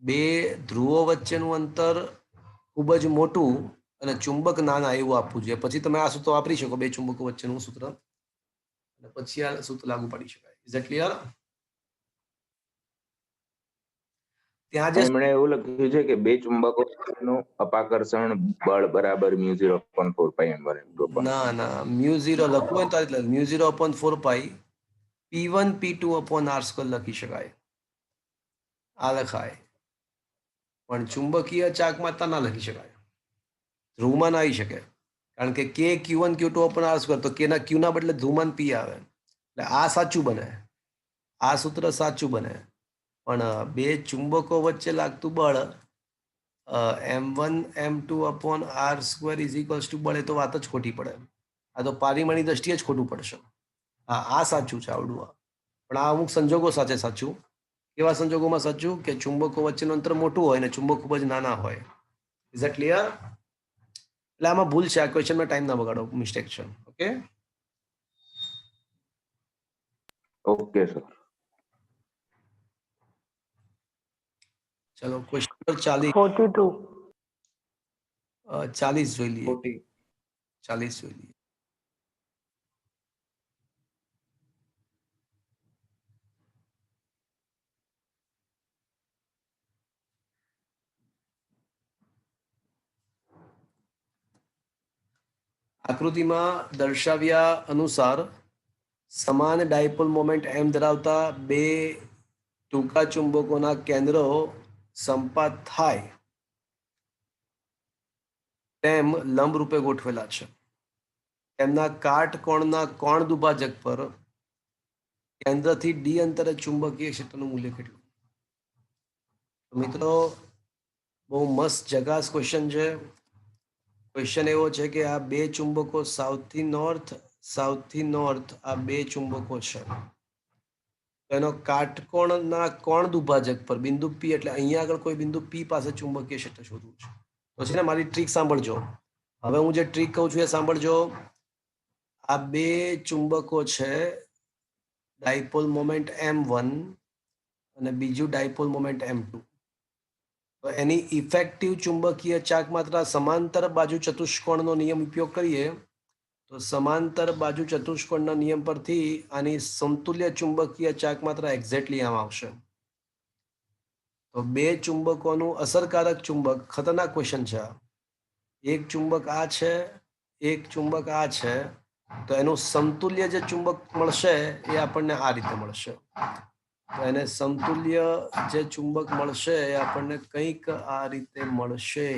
બે ધ્રુવો વચ્ચેનું અંતર ખૂબ જ મોટું અને ચુંબક નાના એવું આપવું જોઈએ. પછી તમે આ સૂત્ર વાપરી શકો, બે ચુંબકો વચ્ચેનું સૂત્ર, અને પછી આ સૂત્ર લાગુ પાડી શકાય. Is that clear? ત્યાં જે એમણે એવું લખ્યું છે કે બે ચુંબકોનું અપાકર્ષણ બળ બરાબર μ0/4π m1 m2/r². ના μ0 લખવું હોય તો આ રીતે μ0/4π p1 p2/r² લખી શકાય. આ લખાય, પણ ચુંબકીય ચાકમાં ના લખી શકાય. ધ્રુવમાં ના આવી શકે, કારણ કે k q1 q2/r², તો k ના q ના બદલે ધ્રુવમાં p આવે. એટલે આ સાચું બને, આ સૂત્ર સાચું બને. પણ બે ચુંબકો વચ્ચે લાગતું બળ m1 m2/r² = બળ, એ તો વાત જ ખોટી પડે. આ તો પારિમાણિક દ્રષ્ટિએ જ ખોટું પડશે. હા, આ સાચું છે આવડું. પણ આ અમુક સંજોગો સાથે સાચું. કેવા સંજોગોમાં સાચું? કે ચુંબકો વચ્ચેનું અંતર મોટું હોય અને ચુંબક ખૂબ જ નાના હોય. Is that clear? એટલે આમાં ભૂલ છે. આ ક્વેશ્ચનમાં ટાઈમ ના બગાડો, મિસ્ટેક છે. Okay, okay sir. ચલો ક્વેશ્ચન નંબર 40 42. 40 જોઈ લઈએ. 40 જોઈ લઈએ. આકૃતિમાં દર્શાવ્યા અનુસાર સમાન ડાયપોલ મોમેન્ટ m ધરાવતા બે ટૂંકા ચુંબકોના કેન્દ્રો સંપાત થાય તેમ લંબ રૂપે ગોઠવેલા છે. તેમના કાટકોણના કોણ દુભાજક પર કેન્દ્રથી d અંતરે ચુંબકીય ક્ષેત્રનું મૂલ્ય કેટલું? મિત્રો, બહુ મસ્ત જગાસ ક્વેશ્ચન છે. ક્વેશ્ચન એવો છે કે આ બે ચુંબકો સાઉથથી નોર્થ આ બે ચુંબકો છે. એનો કાટકોણના કોણ દુભાજક પર બિંદુ P, એટલે અહીંયા આગળ કોઈ બિંદુ P પાસે ચુંબકીય ક્ષેત્ર શોધવું છે. તો છે ને, મારી ટ્રીક સાંભળજો. હવે હું જે ટ્રીક કહું છું એ સાંભળજો. આ બે ચુંબકો છે, ડાયપોલ મોમેન્ટ m1 અને બીજું ડાયપોલ મોમેન્ટ m2. તો એની ઇફેક્ટિવ ચુંબકીય ચાક માત્રા સમાંતર બાજુ ચતુષ્કોણનો નિયમ ઉપયોગ કરીએ તો સમાંતર બાજુ ચતુષ્કોણના નિયમ પરથી આની સમતુલ્ય ચુંબકીય ચાક માત્રા એક્ઝેક્ટલી આમ આવશે. તો બે ચુંબકોનું અસરકારક ચુંબક ખતરનાક ક્વેશ્ચન છે આ. એક ચુંબક આ છે, એક ચુંબક આ છે, તો એનું સમતુલ્ય જે ચુંબક મળશે એ આપણને આ રીતે મળશે. તો એને સમતુલ્ય જે ચુંબક મળશે એ આપણને કંઈક આ રીતે મળશે.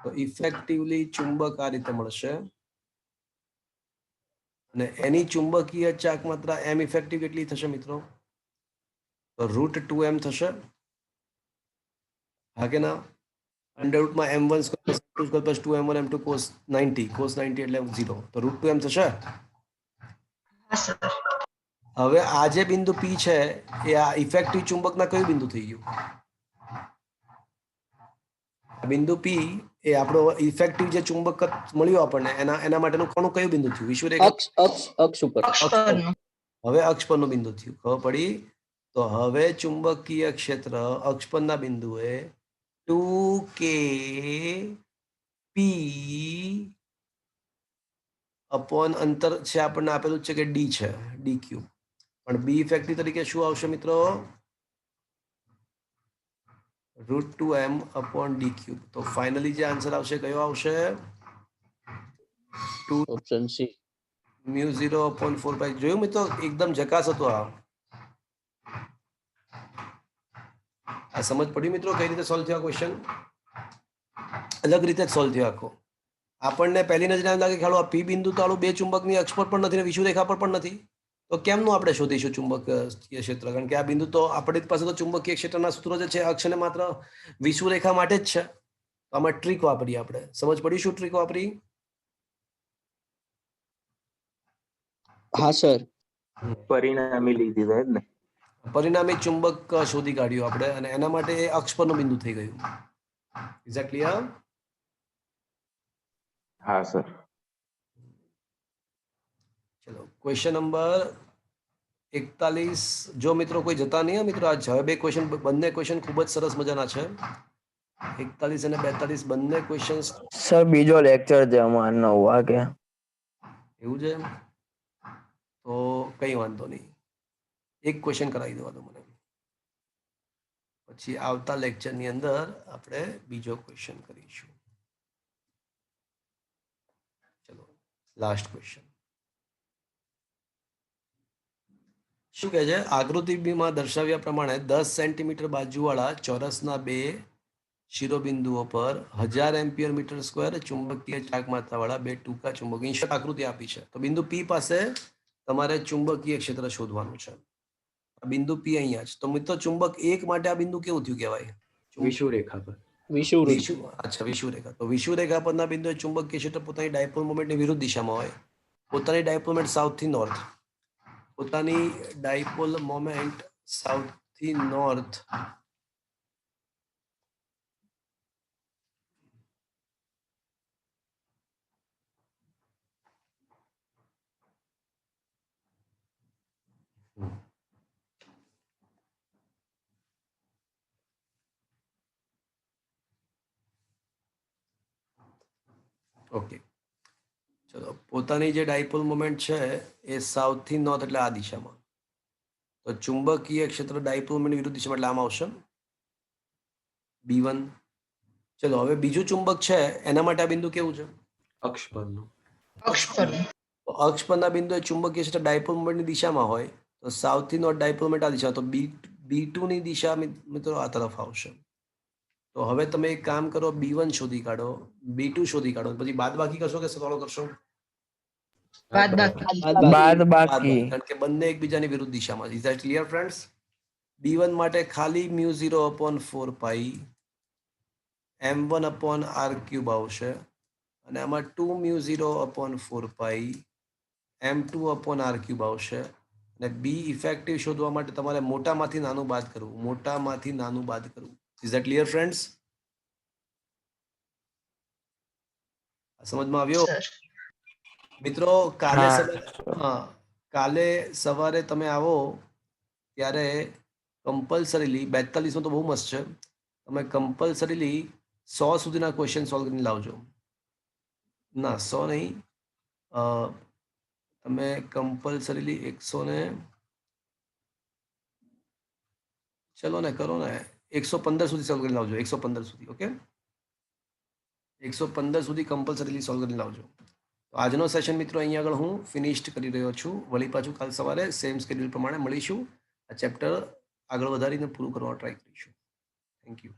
તો ઇફેક્ટિવલી ચુંબક આ રીતે મળશે અને એની ચુંબકીય ચાક માત્રા એમ ઇફેક્ટિવ કેટલી થશે મિત્રો? તો √2m થશે. હા કે ના? અંડર રૂટમાં m1 square +2 square + 2m1 m2 cos 90 એટલે 0. તો √2m થશે. હા સર. હવે આ જે બિંદુ P છે એ આ ઇફેક્ટિવ ચુંબકના કયું બિંદુ થઈ ગયું? આ બિંદુ P એ આપણો ઇફેક્ટિવ જે ચુંબક મળ્યું આપણને એના માટેનું કોનું કયું બિંદુ થયું? વિષુવરેખા અક્ષ ઉપર. અક્ષ પરનું. હવે અક્ષ પરનું બિંદુ થયું. ખબર પડી? તો હવે ચુંબકીય ક્ષેત્ર અક્ષ પરના બિંદુએ 2k p અપોન અંતર છે આપણને આપેલું છે કે d છે, dq. પણ b ઇફેક્ટિવ તરીકે શું આવશે મિત્રો? √2m upon dq. તો ફાઇનલી જે આન્સર આવશે કયો આવશે? Option C. μ0 અપોન 4π. જોયું મિત્રો? એકદમ જકાસ હતું આ. આ સમજ પડી મિત્રો કઈ રીતે સોલ્વ થયો ક્વેશ્ચન? અલગ રીતે જ સોલ્વ થયો આખો. આપણને પહેલી નજરે એમ લાગે કે હાલો આ પી બિંદુ તો બે ચુંબકની અક્ષ પર પણ નથી ને વિષુવરેખા પર પણ નથી, તો કેમનું આપણે શોધીશું ચુંબકીય ક્ષેત્ર? કારણ કે આ બિંદુ તો આપણી પાસે તો ચુંબકીય ક્ષેત્રના સૂત્રો જે છે અક્ષ અને માત્ર વિષુવરેખા માટે જ છે. તો આમાં ટ્રીક વાપરીએ આપણે. સમજ પડી શું ટ્રીક વાપરી? હા સર. પરિણામી લીધી છે જ ને. પરિણામી ચુંબક શોધી કાઢ્યું આપણે અને એના માટે એ અક્ષ પરનું બિંદુ થઈ ગયું. Is that clear? હા સર. ચલો ક્વેશ્ચન નંબર 41. જો મિત્રો કોઈ જતા નહીં મિત્રો, આ હવે બે ક્વેશ્ચન, બંને ક્વેશ્ચન ખૂબ જ સરસ મજાના છે. 41 અને 42 બંને ક્વેશ્ચન. સર બીજો લેક્ચર છે અમારે 9 વાગે. એવું છે? તો કઈ વાંધો નહીં, એક ક્વેશ્ચન કરાવી દેવા દો મને, પછી આવતા લેક્ચરની અંદર આપણે બીજો ક્વેશ્ચન કરીશું. ચલો લાસ્ટ ક્વેશ્ચન. શું કહે છે? આકૃતિમાં દર્શાવ્યા પ્રમાણે 10 સેન્ટીમીટર બાજુવાળા ચોરસના બે શિરોબિંદુઓ પર 1000 એમ્પિયર મીટર સ્ક્વેર ચુંબકીય ચાક માત્રાવાળા બે ટૂંકા ચુંબક આકૃતિ આપી છે. તો બિંદુ P પાસે તમારે ચુંબકીય ક્ષેત્ર શોધવાનું છે. આ બિંદુ P અહીંયા છે. તો મિત્રો ચુંબક 1 માટે આ બિંદુ કેવું થયું કહેવાય? વિષુવરેખા પર. અચ્છા, વિષુવરેખા. તો વિષુવરેખા પરના બિંદુએ ચુંબકીય ક્ષેત્ર પોતાની ડાયપોલ મોમેન્ટની વિરુદ્ધ દિશામાં હોય. પોતાની ડાયપોલ મોમેન્ટ સાઉથથી નોર્થ. પોતાની ડાયપોલ મોમેન્ટ સાઉથથી નોર્થ ઓકે. ચલો પોતાની જે ડાયપોલ મોમેન્ટ છે એ સાઉથથી નોર્થ એટલે આ દિશામાં. તો ચુંબકીય ક્ષેત્ર ડાયપોલ મોમેન્ટ વિરુદ્ધ દિશામાં એટલે આમાં આવશે B1. ચલો હવે બીજું ચુંબક છે એના માટે આ બિંદુ કેવું છે? અક્ષ પરનું. અક્ષ પરનું. તો અક્ષ પરના બિંદુએ ચુંબકીય ક્ષેત્ર ડાયપોલ મોમેન્ટની દિશામાં હોય તો સાઉથથી નોર્થ ડાયપોલ મોમેન્ટ આ દિશા, તો B2 ની દિશા મિત્રો આ તરફ આવશે. તો હવે તમે એક કામ કરો, B1 શોધી કાઢો, B2 શોધી કાઢો, પછી બાદબાકી કરશો કે સરવાળો કરશો? બાદબાકી. બાદ બાકી. કારણ કે બંને એકબીજાની વિરુદ્ધ દિશામાં. Is that clear friends? B1 માટે ખાલી μ0/4π m1/r³ આવશે અને આમાં 2μ0/4π m2/r³ આવશે. અને B ઇફેક્ટિવ શોધવા માટે તમારે મોટામાંથી નાનું બાદ કરવું, મોટામાંથી નાનું બાદ કરવું. Is that clear friends? સમજમાં આવ્યો મિત્રો? કાલે સવારે તમે આવો ત્યારે કમ્પલસરીલી 42 તો બહુ મસ્ત છે, તમે કમ્પલસરીલી 100 સુધીના ક્વેશ્ચન સોલ્વ કરીને લાવજો. ના 100 નહીં, તમે કમ્પલસરીલી 100 ને ચલો ને કરો ને 115 સુધી સોલ્વ કરી લાવજો 115 સુધી ઓકે 115 સુધી કમ્પલસરીલી સોલ્વ કરી લાવજો તો આજનો સેશન મિત્રો અહીંયા આગળ હું ફિનિશ્ડ કરી રહ્યો છું વળી પાછું કાલ સવારે સેમ સ્કેડ્યુલ પ્રમાણે મળીશું આ ચેપ્ટર આગળ વધારીને પૂરું કરવાનો ટ્રાય કરીશું થેન્ક યુ